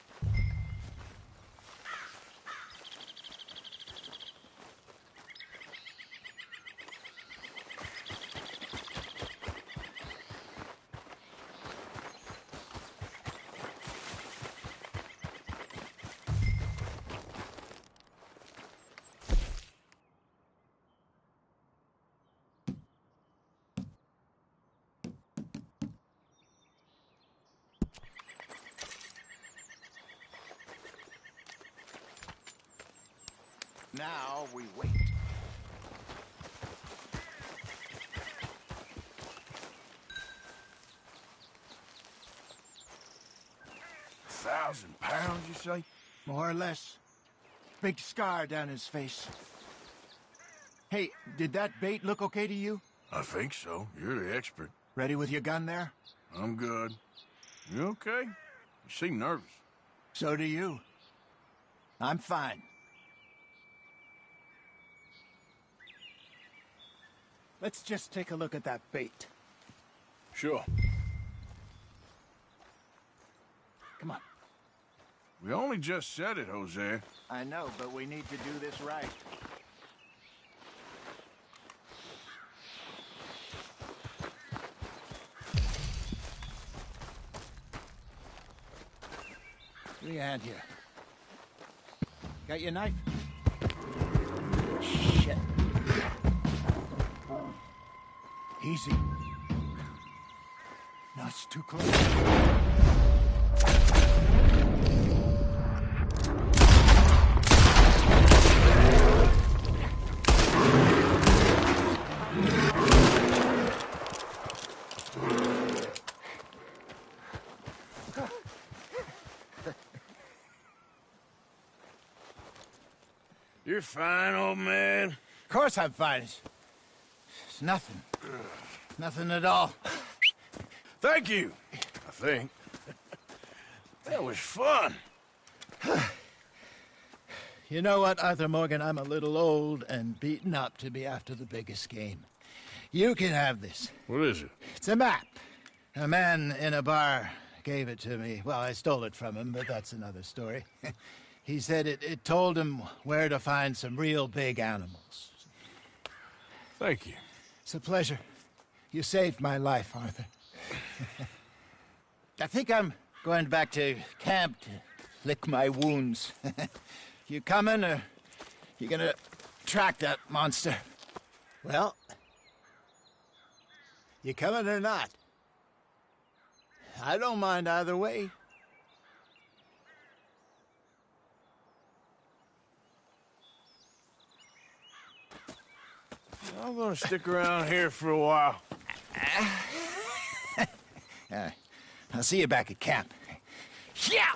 Now we wait. £1,000, you say? More or less. Big scar down his face. Hey, did that bait look okay to you? I think so. You're the expert. Ready with your gun there? I'm good. You okay? You seem nervous. So do you. I'm fine. Let's just take a look at that bait. Sure. Come on. We only just said it, Jose. I know, but we need to do this right. Give me a hand here. Got your knife? Shit. Easy. No, it's too close. You're fine, old man. Of course I'm fine. It's nothing. Nothing at all. Thank you, I think. That was fun. You know what, Arthur Morgan? I'm a little old and beaten up to be after the biggest game. You can have this. What is it? It's a map. A man in a bar gave it to me. Well, I stole it from him, but that's another story. He said it told him where to find some real big animals. Thank you. It's a pleasure. You saved my life, Arthur. I think I'm going back to camp to lick my wounds. You coming, or you gonna track that monster? Well, you coming or not? I don't mind either way. I'm gonna stick around here for a while. I'll see you back at camp. Yeah!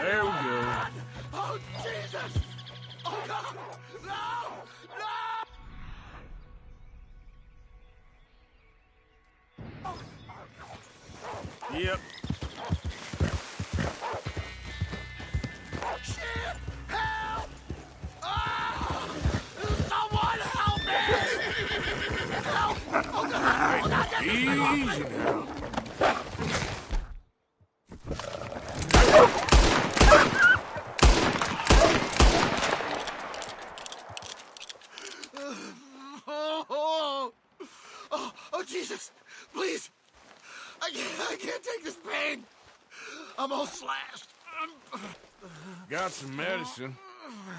There we go. Oh, Jesus! Oh, God! No! No! Yep. Shit! Help! Ah! Someone help me! Help! Oh, God! Oh, God! Get this thing off me! Easy now. Oh, Jesus! Please! I can't take this pain! I'm all slashed. Got some medicine.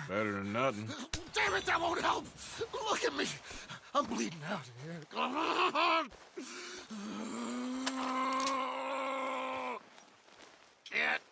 Better than nothing. Damn it, that won't help! Look at me! I'm bleeding out here. Come on! Can't.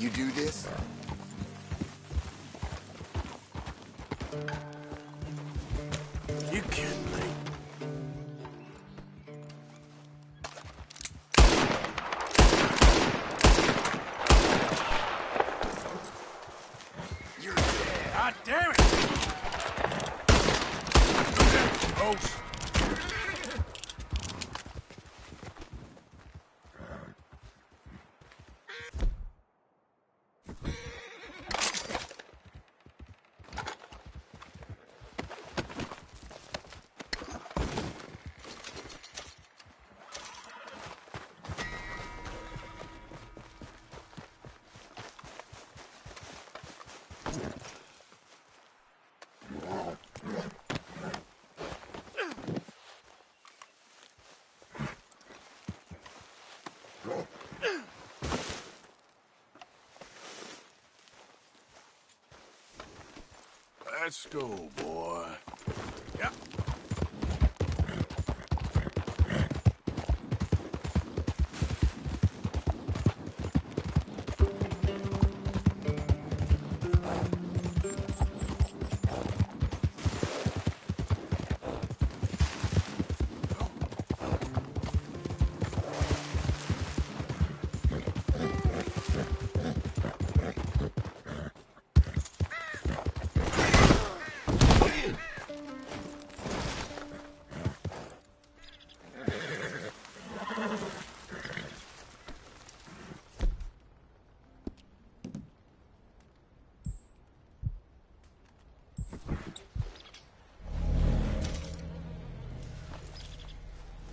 You do this? You kidding me? You're dead. God damn it! Oh. Let's go, boy. Yep.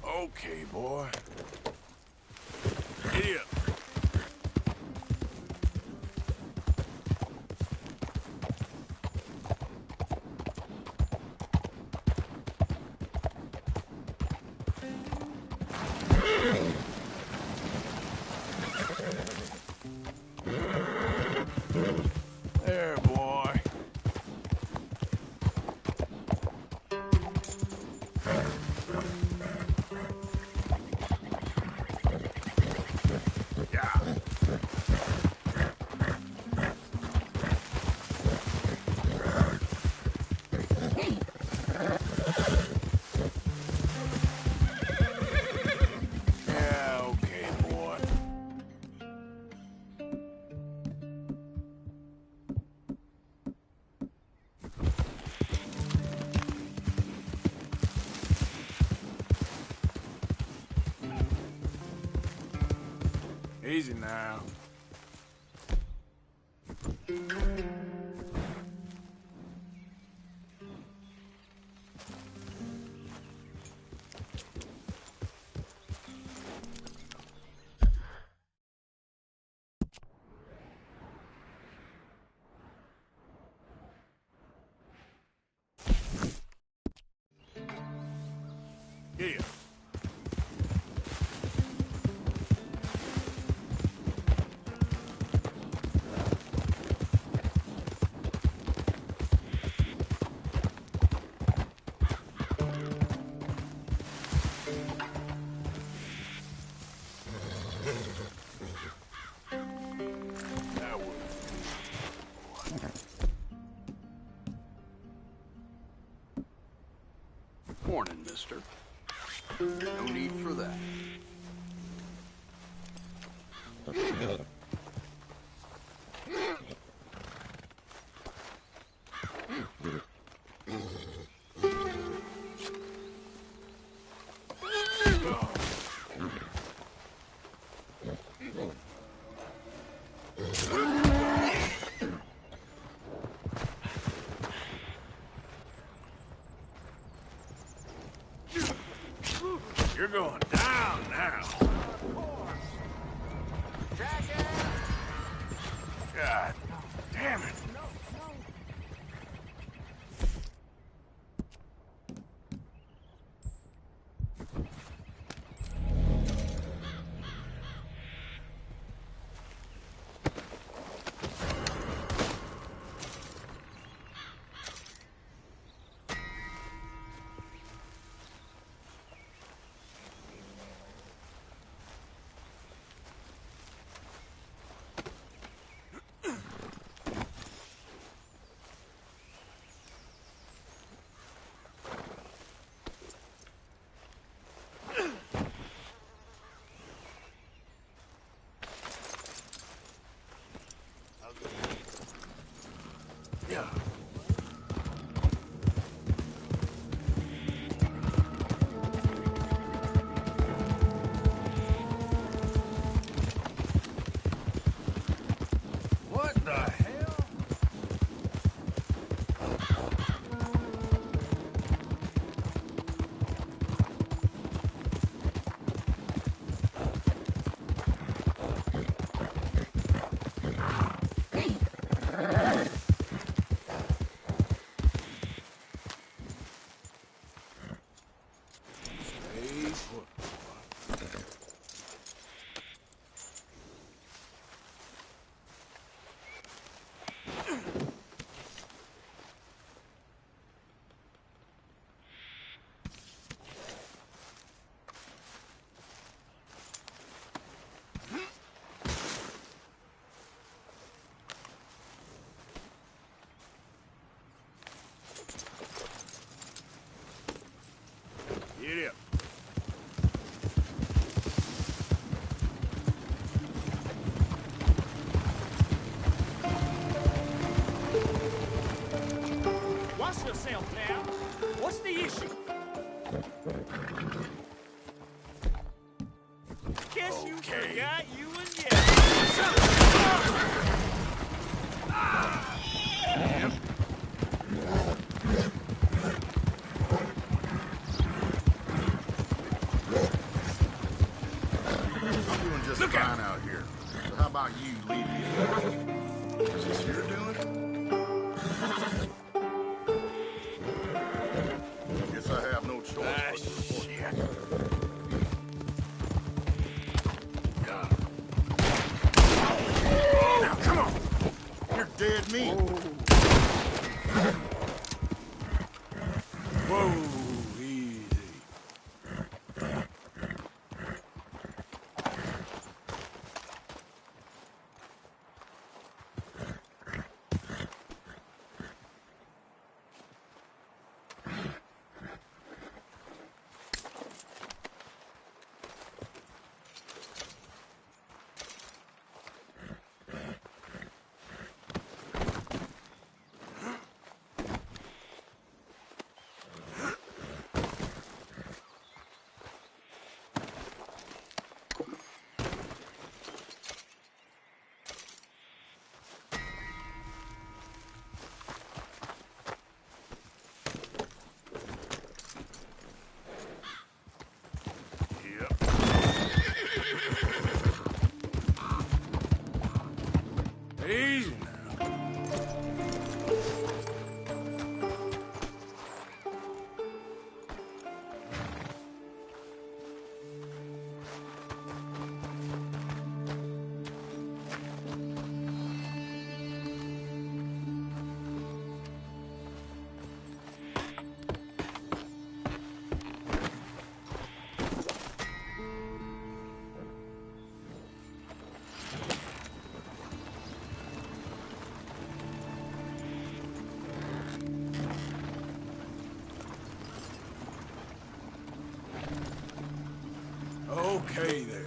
Okay, boy. Giddy up. There, boy. Yeah, okay, boy. Easy now. Yeah. That would. Morning, mister. No need for that. You're going down now. God damn it. yourself now. What's the issue? Guess you forgot you was yet. I'm doing just fine out here. So how about you leave me? Is this your doing? Guess I have no choice. Shit. Now, come on. You're dead meat. Whoa, easy. Easy now. Okay there.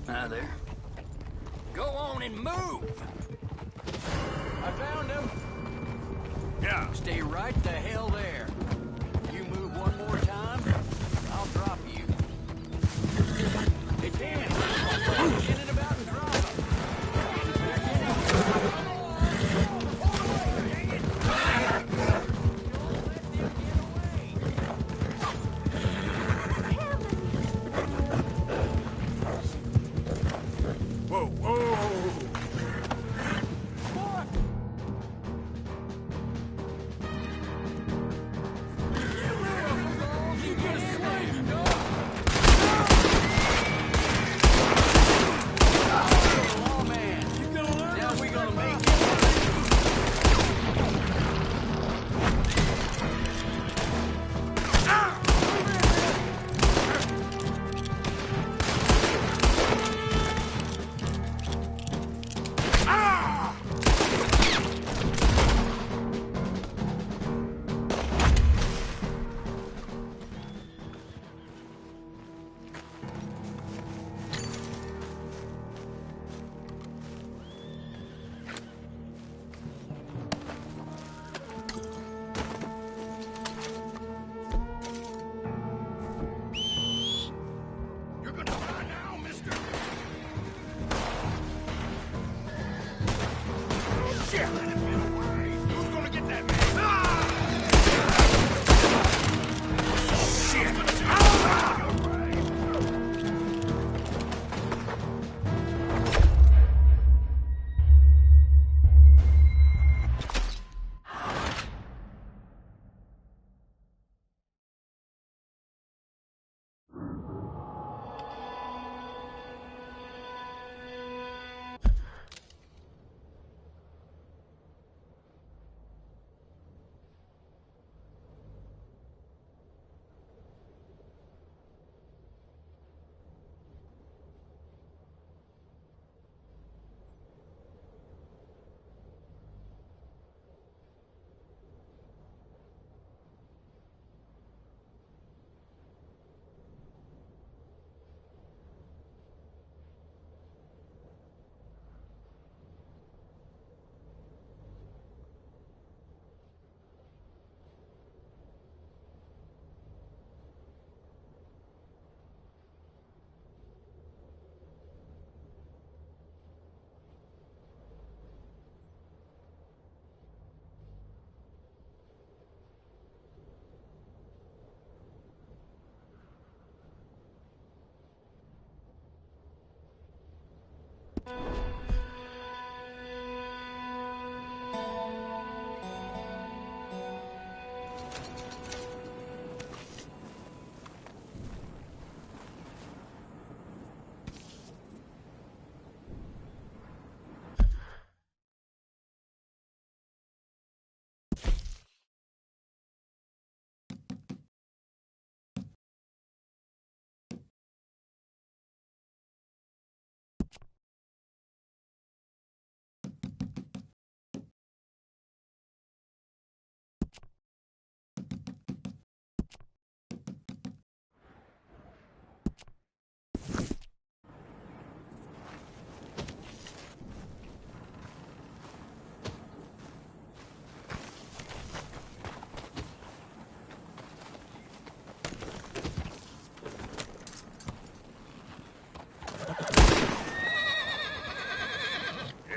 Now there. Go on and move! I found him. Yeah. Stay right the hell there. You move one more time, I'll drop you. Hey, Dan, get it about and drop him. Whoa, whoa. You get a swing, you know?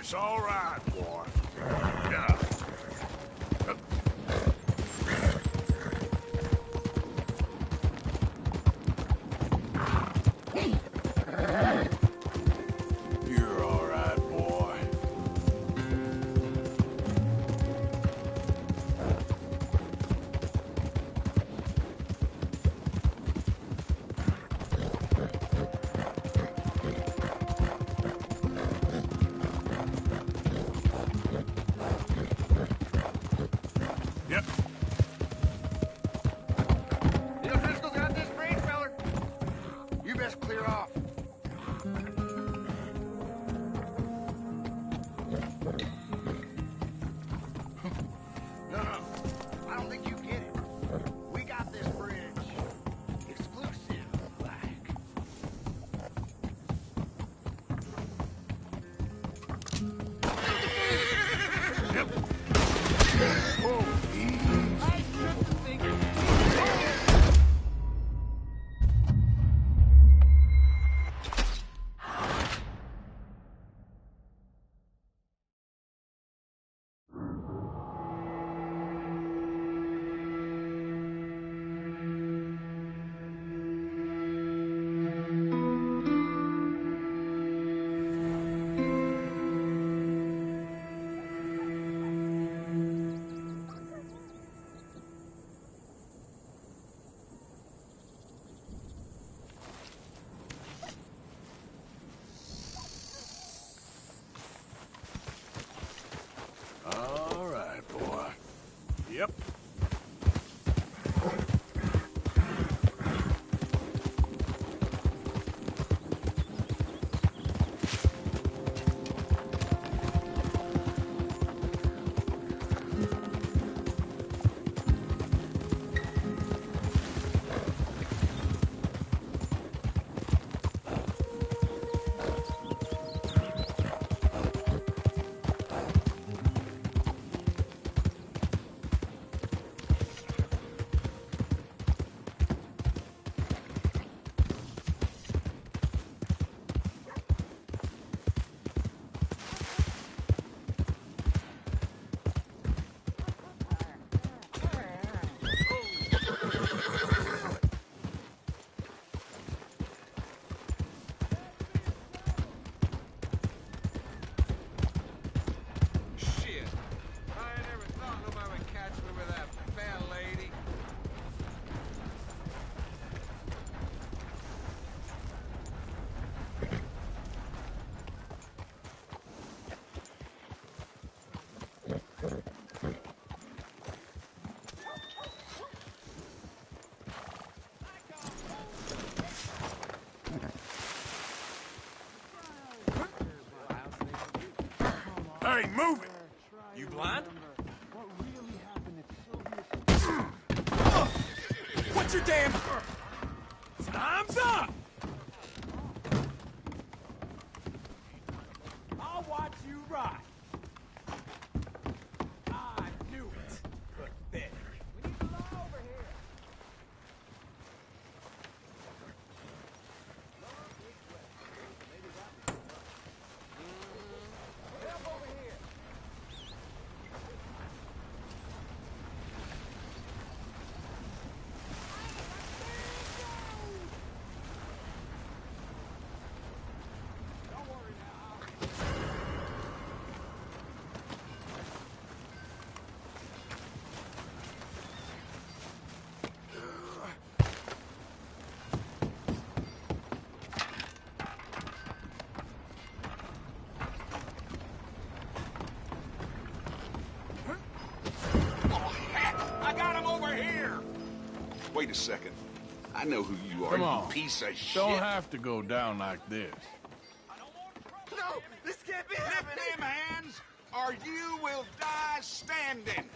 It's all right, boy. Yeah. You're all right, boy. Yep. You know Driscoll's got this bridge, feller. You best clear off. No, I don't think you get it. We got this bridge. Exclusive, like. Yep. Whoa. I shouldn't think. All right, boy. Yep. Shit. I never thought nobody would catch me with that fair lady. Hey, move it! You blind? What's your damn... Time's up! I'll watch you ride. I knew it. Pathetic. We need to lie over here. Help over here. I got him over here! Wait a second. I know who you are, Come you on. piece of shit. Don't have to go down like this. No, this can't be Lift happening! them hands, or you will die standing.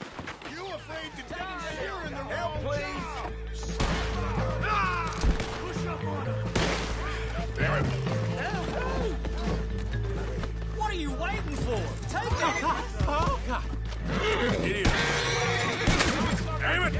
You afraid to die? You're in the Help, wrong please. job. Ah! Push up on him. Damn it. What are you waiting for? Take it! Oh, God. Idiot. Damn it!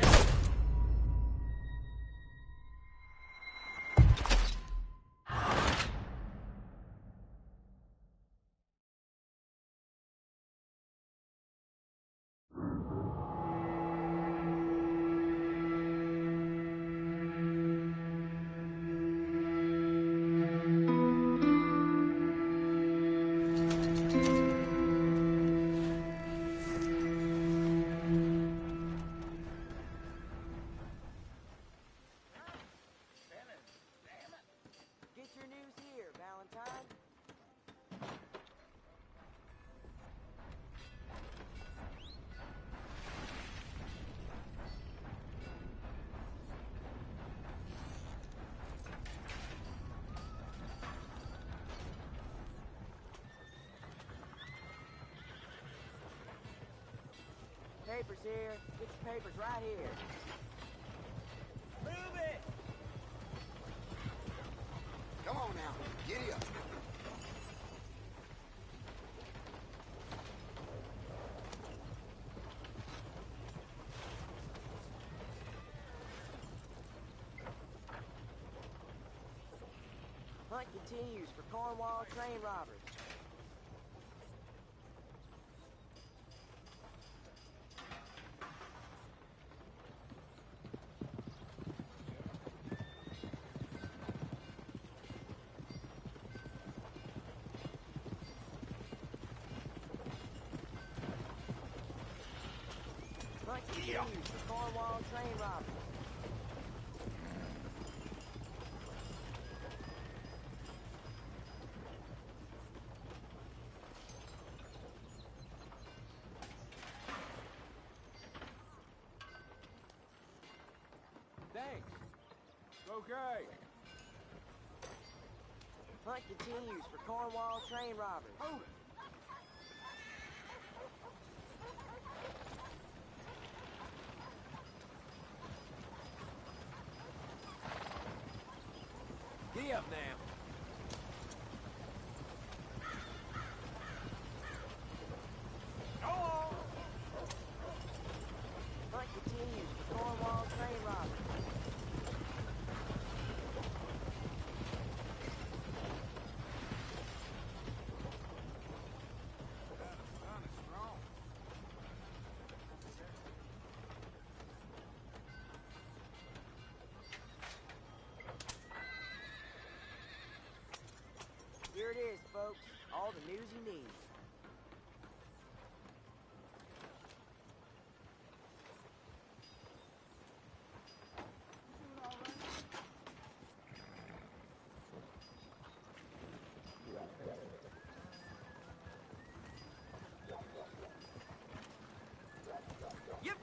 papers here. Get your papers right here. Move it! Come on now, giddy up. Hunt continues for Cornwall train robbers. Hunt continues for Cornwall train robbers. Thanks. Okay. Hunt continues for Cornwall train robbers. Hold it. Giddy up now. Hunt continues for Cornwall train robbers. Here it is, folks. All the news you need. Yep.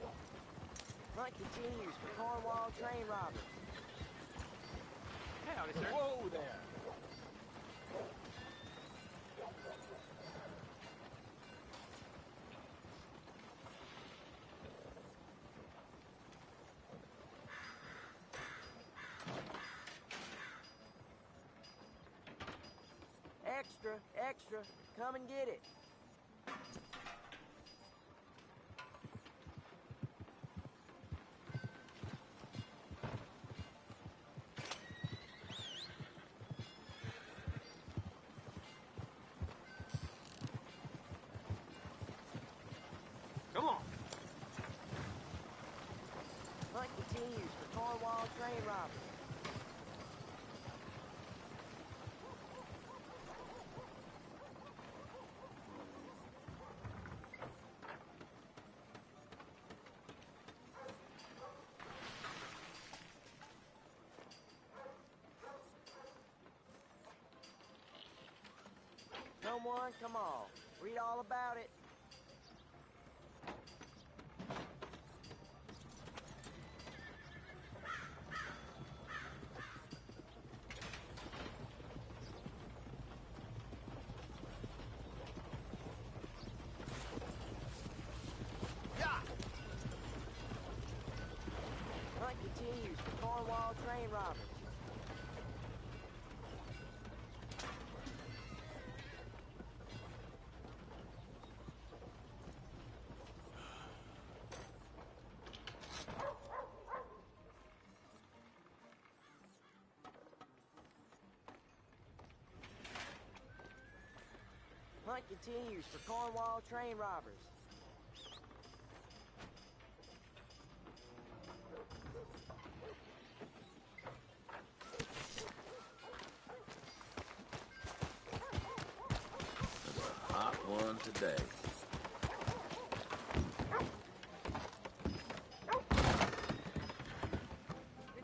Hunt continues for Cornwall train robbers. Howdy, sir. Whoa there. Extra, extra. Come and get it. Come on. Hunt continues for Cornwall train robbers. Someone, come on. Read all about it. Hunt continues for Cornwall train robbers. Hunt continues for Cornwall train robbers. Hot one today.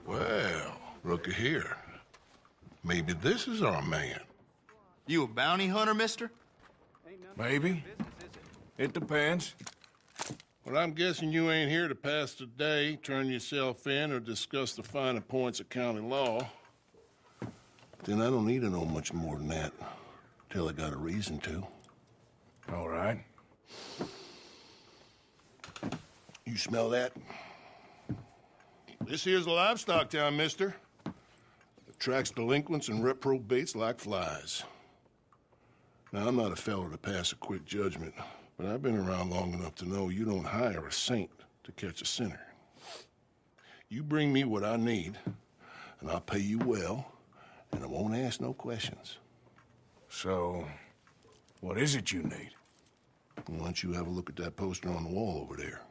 Well, looky here. Maybe this is our man. You a bounty hunter, mister? Maybe. It depends. Well, I'm guessing you ain't here to pass the day, turn yourself in, or discuss the finer points of county law. Then I don't need to know much more than that. Till I got a reason to. All right. You smell that? This here's a livestock town, mister. Attracts delinquents and reprobates like flies. Now, I'm not a fellow to pass a quick judgment, but I've been around long enough to know you don't hire a saint to catch a sinner. You bring me what I need, and I'll pay you well, and I won't ask no questions. So, what is it you need? Why don't you have a look at that poster on the wall over there?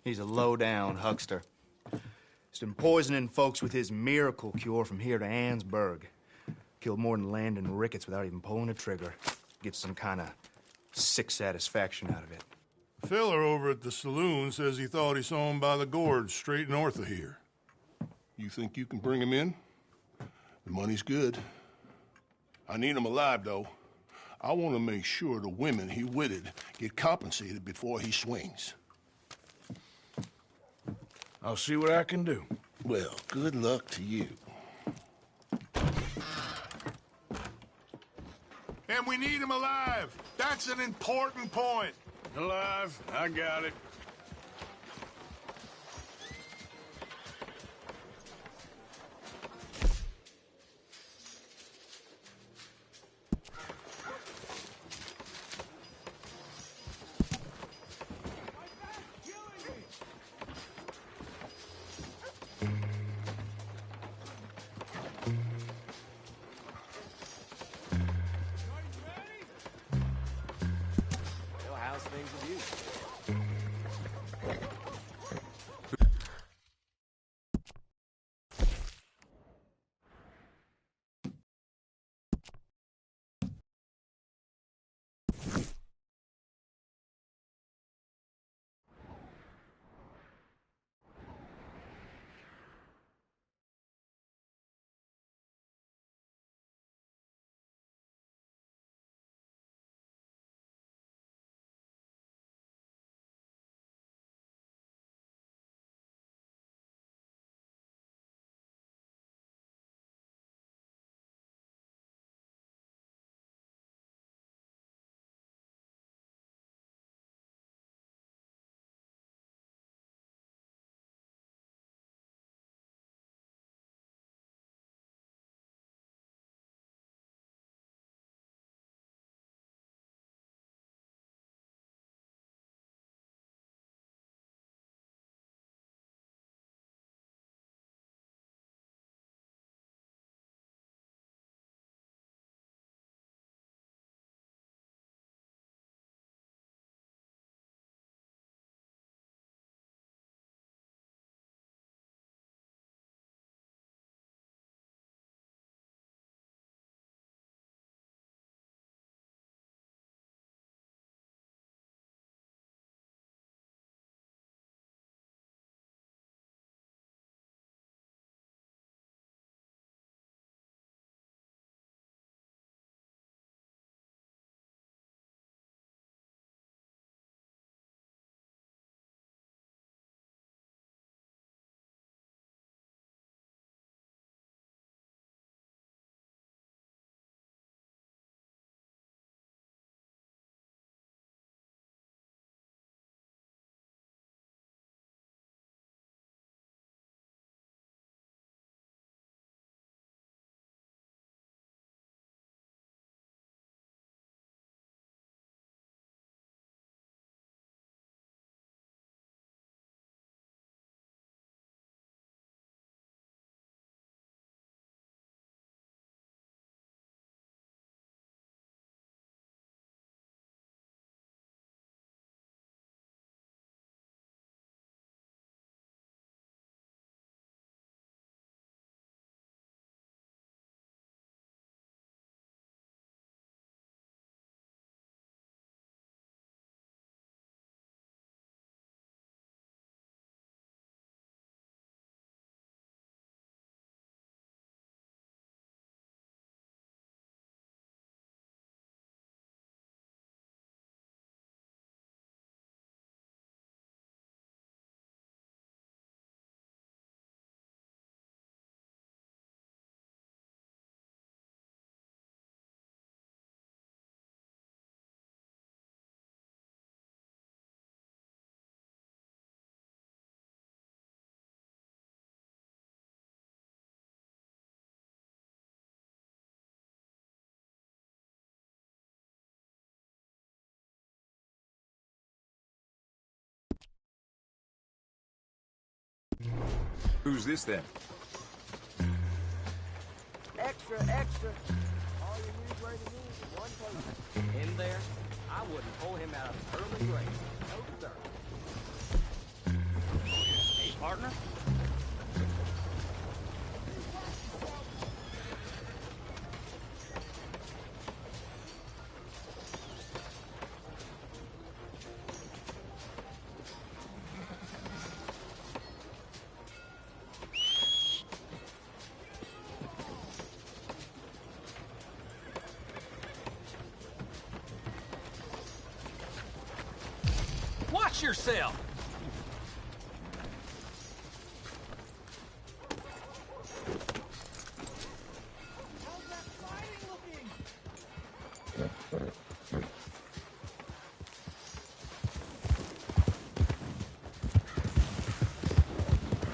He's a low-down huckster. He's been poisoning folks with his miracle cure from here to Annesburg. Killed more than Landon Ricketts without even pulling a trigger. Gets some kind of sick satisfaction out of it. The fella over at the saloon says he thought he saw him by the gorge straight north of here. You think you can bring him in? The money's good. I need him alive, though. I want to make sure the women he witted get compensated before he swings. I'll see what I can do. Well, good luck to you. And we need him alive. That's an important point. Alive, I got it. Who's this then? Extra, extra. All your newsworthy news in one place. In there, I wouldn't pull him out of his early grave. No, sir. Hey, partner. Watch yourself!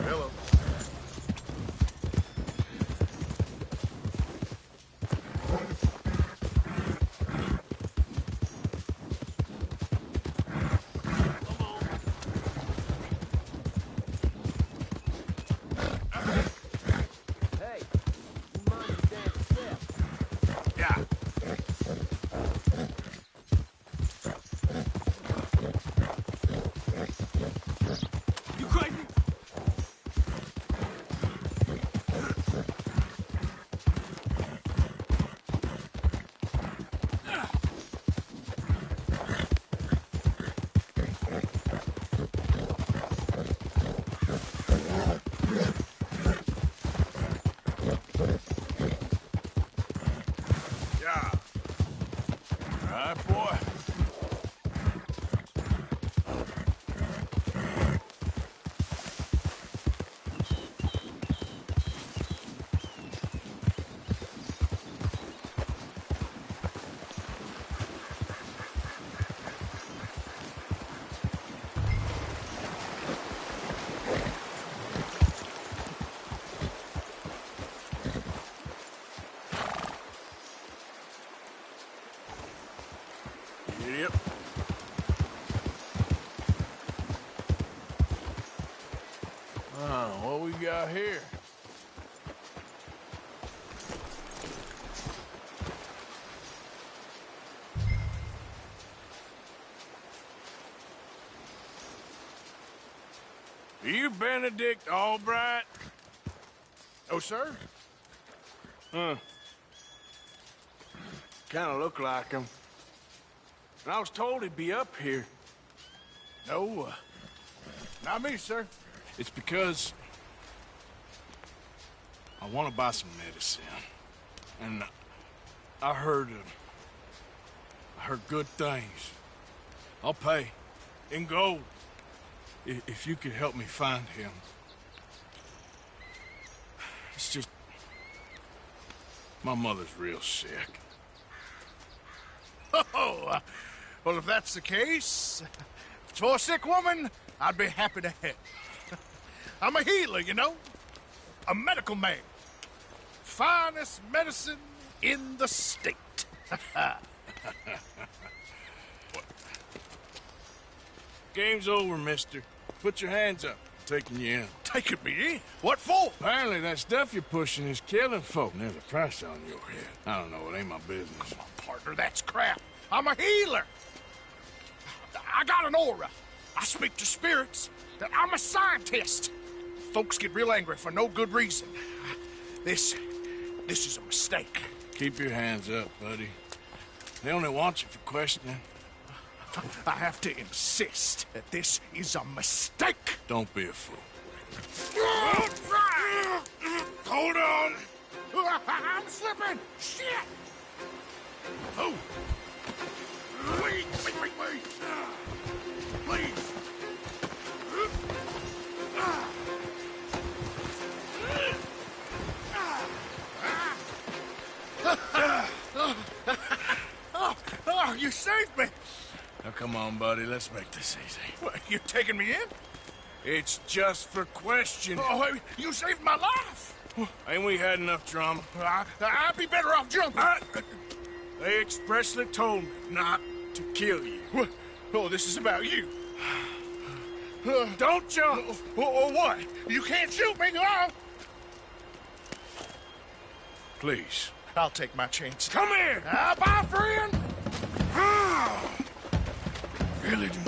Hello. Hey, you mind your damn step? Yeah. You crazy? Yeah. All right, boy. Yep. What we got here? Are you Benedict Albright? Oh, sir? Huh. Kind of look like him. And I was told he'd be up here. No, not me, sir. It's because I want to buy some medicine. And I heard good things. I'll pay in gold if you could help me find him. It's just my mother's real sick. Oh, well, if that's the case, if it's for a sick woman, I'd be happy to help. I'm a healer, you know? A medical man. Finest medicine in the state. Game's over, mister. Put your hands up. I'm taking you in. Taking me in? What for? Apparently that stuff you're pushing is killing folk. And there's a price on your head. I don't know. It ain't my business. Come on, partner. That's crap. I'm a healer. I got an aura. I speak to spirits. I'm a scientist. Folks get real angry for no good reason. This is a mistake. Keep your hands up, buddy. They only want you for questioning. I have to insist that this is a mistake. Don't be a fool. Hold on. I'm slipping. Shit. Oh. Wait. Please. Oh, you saved me. Now, come on, buddy. Let's make this easy. What, you taking me in? It's just for questioning. Oh, you saved my life. Ain't we had enough drama? I'd be better off jumping. They expressly told me not to kill you. Oh, this is about you. Don't jump! Or what? You can't shoot me, no! Please. I'll take my chance. Come here! Bye, friend! Really do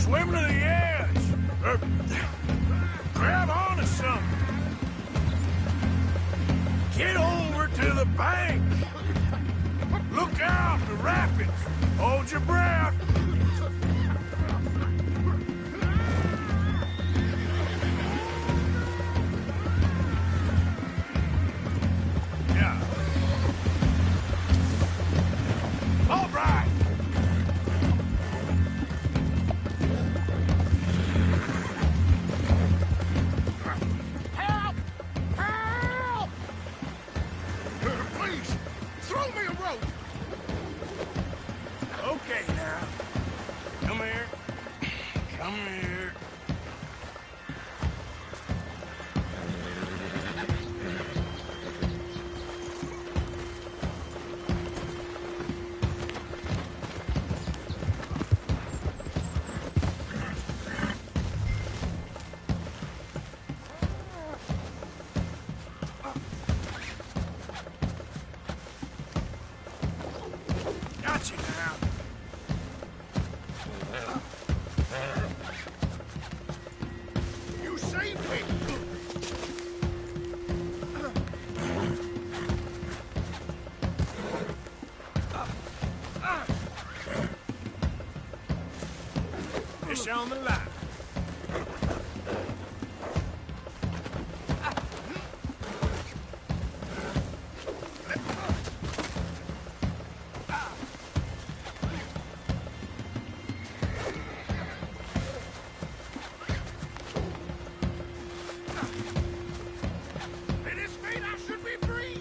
Swim to the edge! Or grab onto something! Get over to the bank! Look out, the rapids! Hold your breath! Yeah. All right! Help! Help! Please, throw me a rope! Okay, now. Come here. Come here. Got you now. You saved me! Fish on the line. At his feet, I should be free!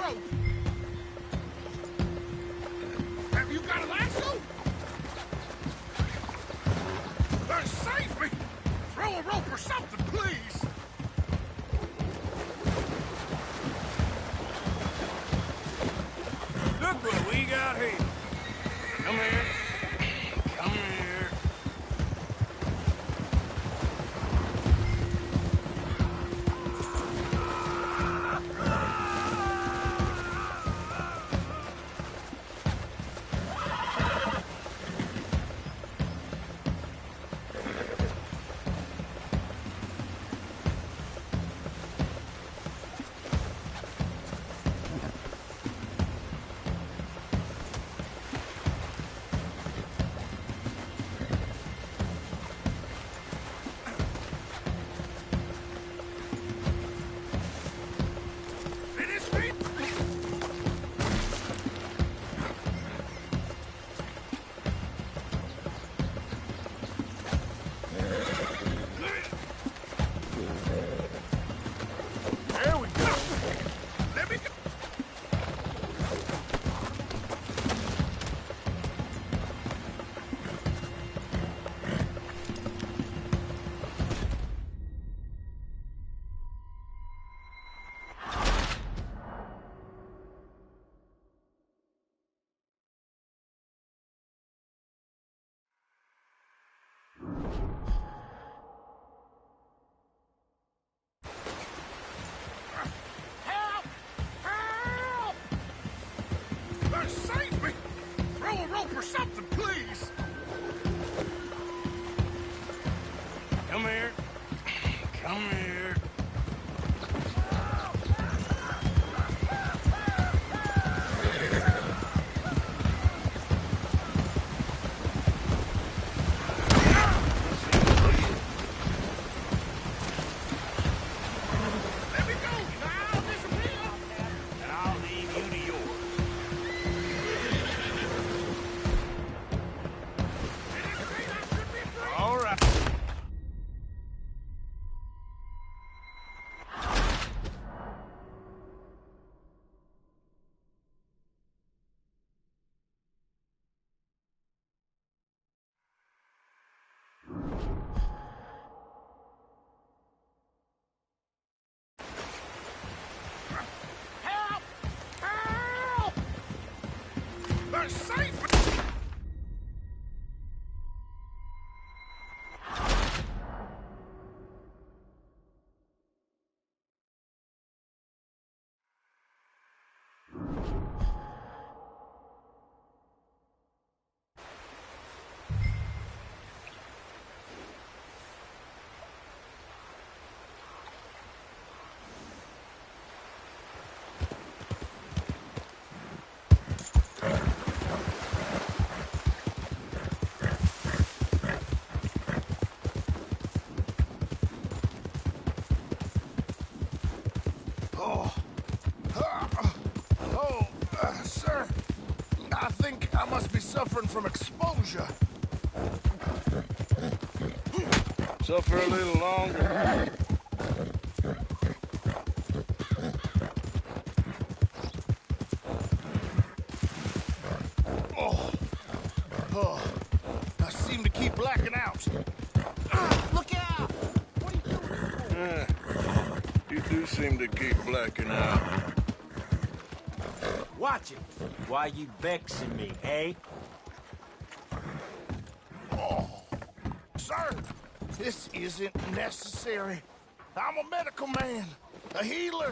rope! Have you got a lasso? Save me! Throw a rope or something, please! Look what we got here. Come here. Come here. Save me! Throw a rope or something, please! Come here. Come here. Let me go! Now disappear! And I'll leave you to yours. All right. Help! Help! They're safe! Sir, I think I must be suffering from exposure. Suffer a little longer. I seem to keep blacking out. Look out! What are you doing? You do seem to keep blacking out. Watch it. Why you vexing me, eh? Sir, this isn't necessary. I'm a medical man, a healer.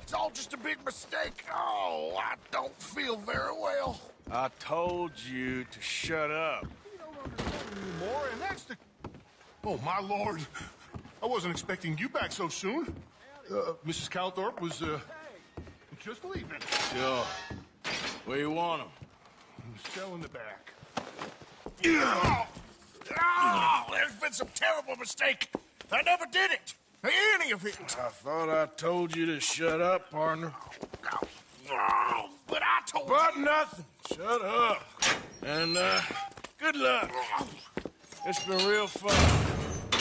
It's all just a big mistake. Oh, I don't feel very well. I told you to shut up. More, and that's the... Oh, my lord. I wasn't expecting you back so soon. Mrs. Calthorpe was, just leaving. Sure. Where you want him? Cell in the back. Oh, there's been some terrible mistake. I never did it. Any of it. I thought I told you to shut up, partner. Oh, but I told you. But nothing. Shut up. And, good luck. It's been real fun.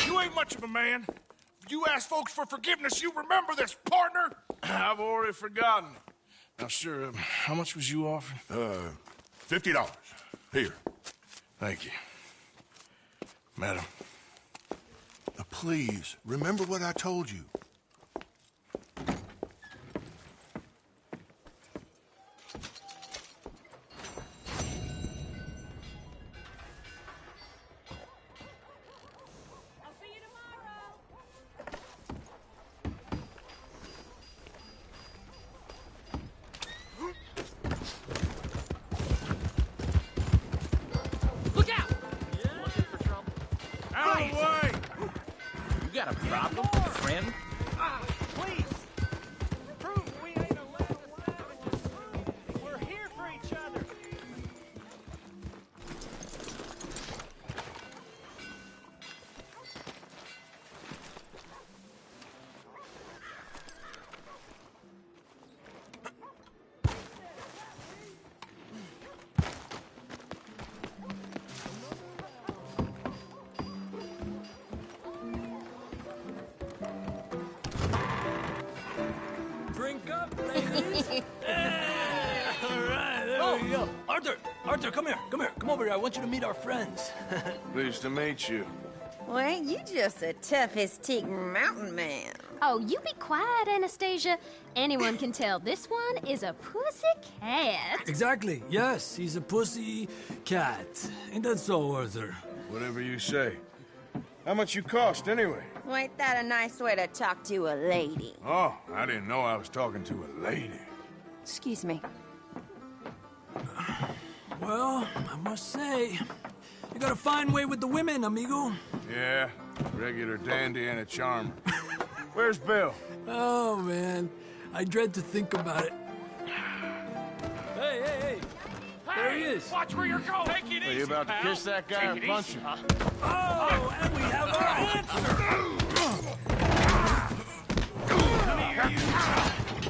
You ain't much of a man. You ask folks for forgiveness, you remember this, partner. I've already forgotten. Now, sir, how much was you offering? $50. Here. Thank you. Madam. Now, please, remember what I told you. Look out! Looking for trouble? Out of the way! You got a problem, friend? Please! Prove we ain't allowed to savage. We're here for each other. Drink up, ladies. All right, there we go. Arthur, come here. Come over here. I want you to meet our friends. Pleased to meet you. Well, ain't you just a tough-as-teak mountain man? Oh, you be quiet, Anastasia. Anyone can tell this one is a pussy cat. Exactly. Yes, he's a pussy cat. Ain't that so, Arthur? Whatever you say. How much you cost, anyway? Well, ain't that a nice way to talk to a lady? Oh, I didn't know I was talking to a lady. Excuse me. Well, I must say, you got a fine way with the women, amigo. Yeah, regular dandy and a charmer. Where's Bill? Oh, man. I dread to think about it. Hey! There he is. Watch where you're going. Take it Are easy, you about to pal. kiss that guy Take or it punch easy, him? huh? Oh, and we have our answer. Come here, you.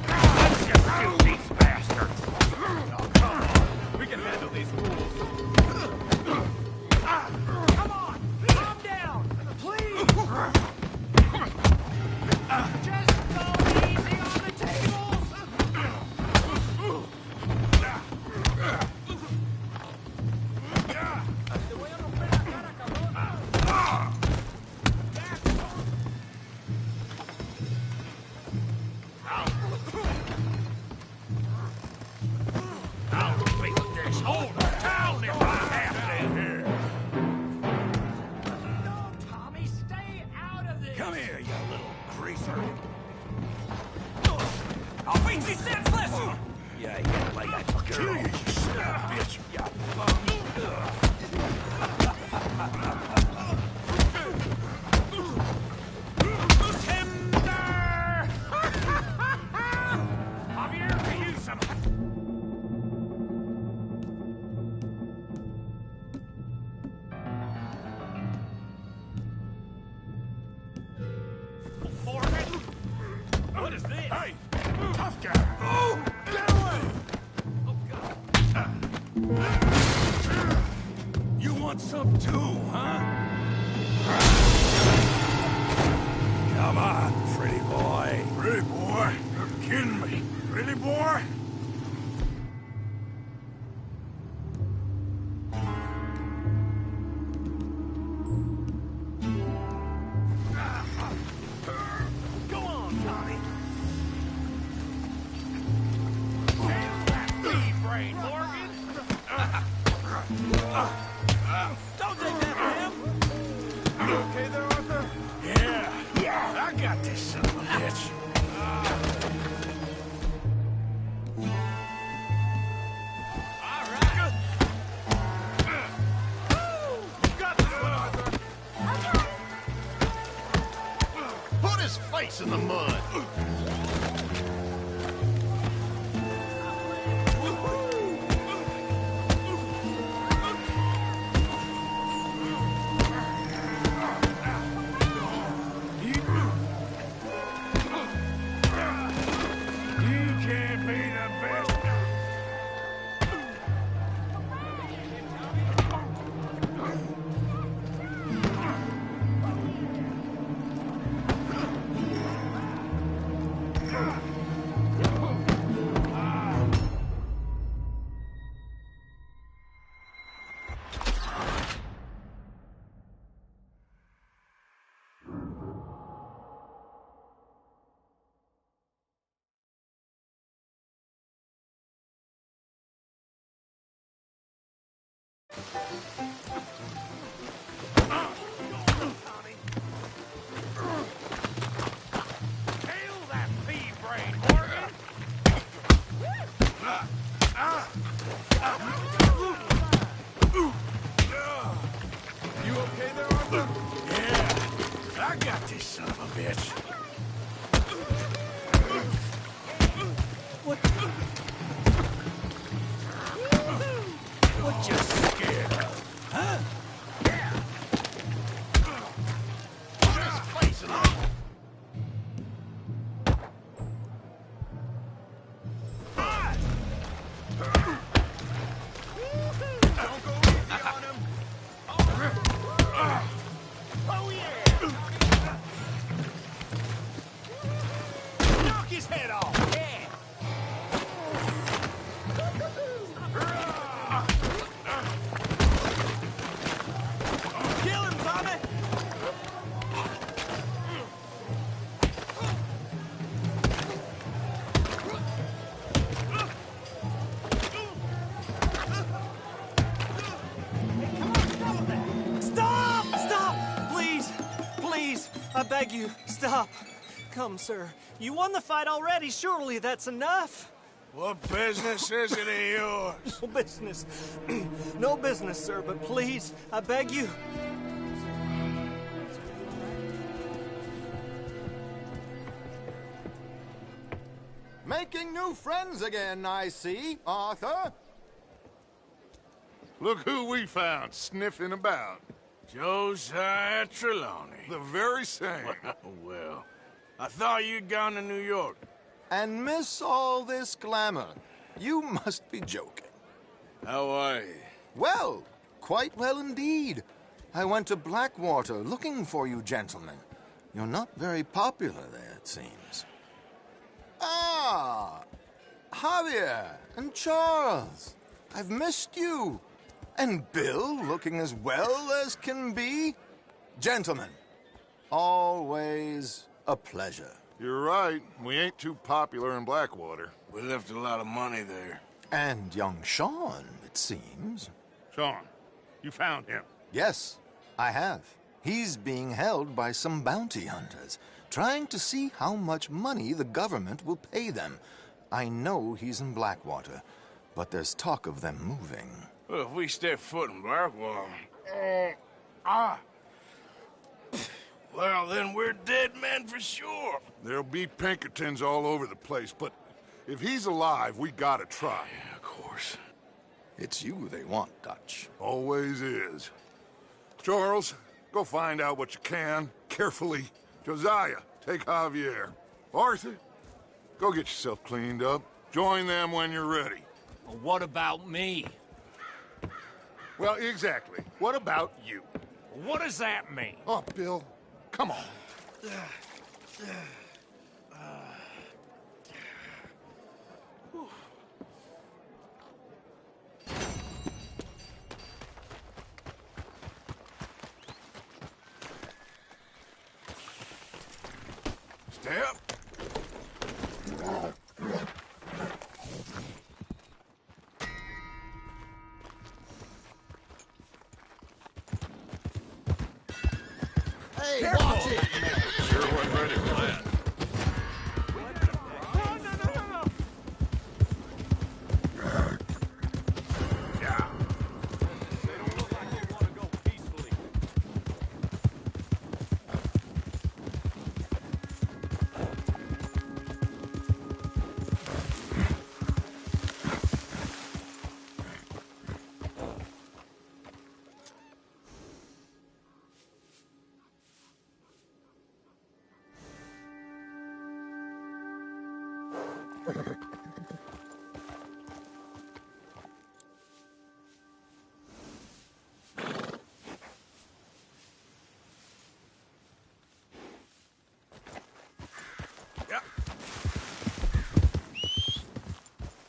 Let's just kill these bastards. Oh, come on. We can handle these fools. Come on. Calm down. Please. Just go easy on the tables. I'll beat this whole town if I have to here. No, Tommy, stay out of this. Come here, you little greaser. I'll beat you senseless. Yeah, you like that fucker. You son of a bitch. Timber! Javier, can you some... Morgan? What is this? Hey! Tough guy! Oh! Get away! Oh, God. You want some too, huh? Come on, pretty boy. Pretty boy? You're kidding me. Pretty boy? Go on, Tommy. Damn that pea-brain, Morgan. Don't take that from him. You okay there, Arthur? Yeah, I got this son of a bitch. All right. You got this one, Arthur. Put his face in the mud. You can't be the best. Hail that pea brain, Morgan! You okay there, Arthur? Yeah, I got this son of a bitch. What you scared of? Huh? Yeah. This place is don't go easy on him. Oh yeah! Knock his head off! Yeah! Kill him, Tommy! Stop! Stop! Please! Please! I beg you, stop. Come, sir. You won the fight already. Surely that's enough. What business is it of yours? No business. No business, sir, but please, I beg you. Making new friends again, I see, Arthur. Look who we found sniffing about. Josiah Trelawney. The very same. Well, I thought you'd gone to New York. And miss all this glamour. You must be joking. How are you? Well, quite well indeed. I went to Blackwater looking for you gentlemen. You're not very popular there, it seems. Ah, Javier and Charles. I've missed you. And Bill looking as well as can be. Gentlemen, always a pleasure. You're right. We ain't too popular in Blackwater. We left a lot of money there. And young Sean, it seems. Sean, you found him? Yes, I have. He's being held by some bounty hunters, trying to see how much money the government will pay them. I know he's in Blackwater, but there's talk of them moving. Well, if we step foot in Blackwater... Well, then we're dead men for sure. There'll be Pinkertons all over the place, but if he's alive, we gotta try. Yeah, of course. It's you they want, Dutch. Always is. Charles, go find out what you can, carefully. Josiah, take Javier. Arthur, go get yourself cleaned up. Join them when you're ready. Well, what about me? Well, exactly. What about you? What does that mean? Oh, Bill, come on. Step. Hey, watch it! Sure wasn't ready for that.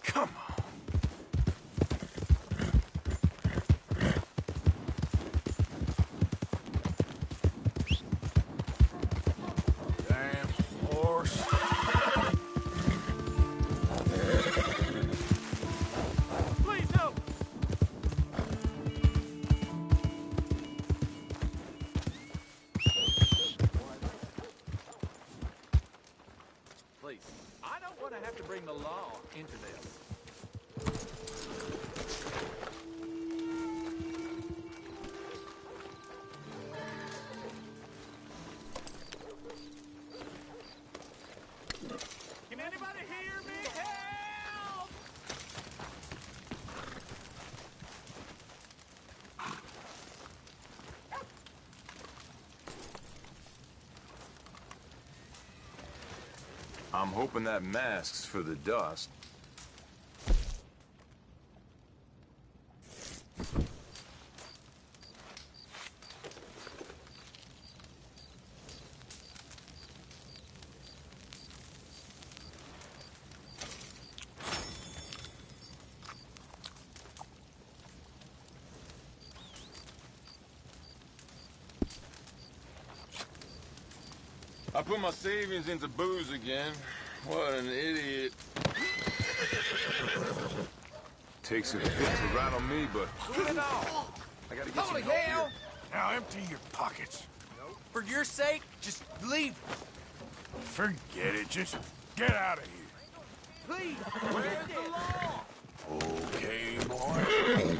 Come on. Damn horse. please. I don't want to have to bring the law into this. Can anybody hear me? Help! I'm hoping that masks for the dust. I put my savings into booze again. What an idiot. Takes a bit to rattle me, but Get it off! I gotta get Holy some help hell! here. Now empty your pockets. For your sake, just leave. Forget it. Just get out of here. Please, where's the law? Okay, boy.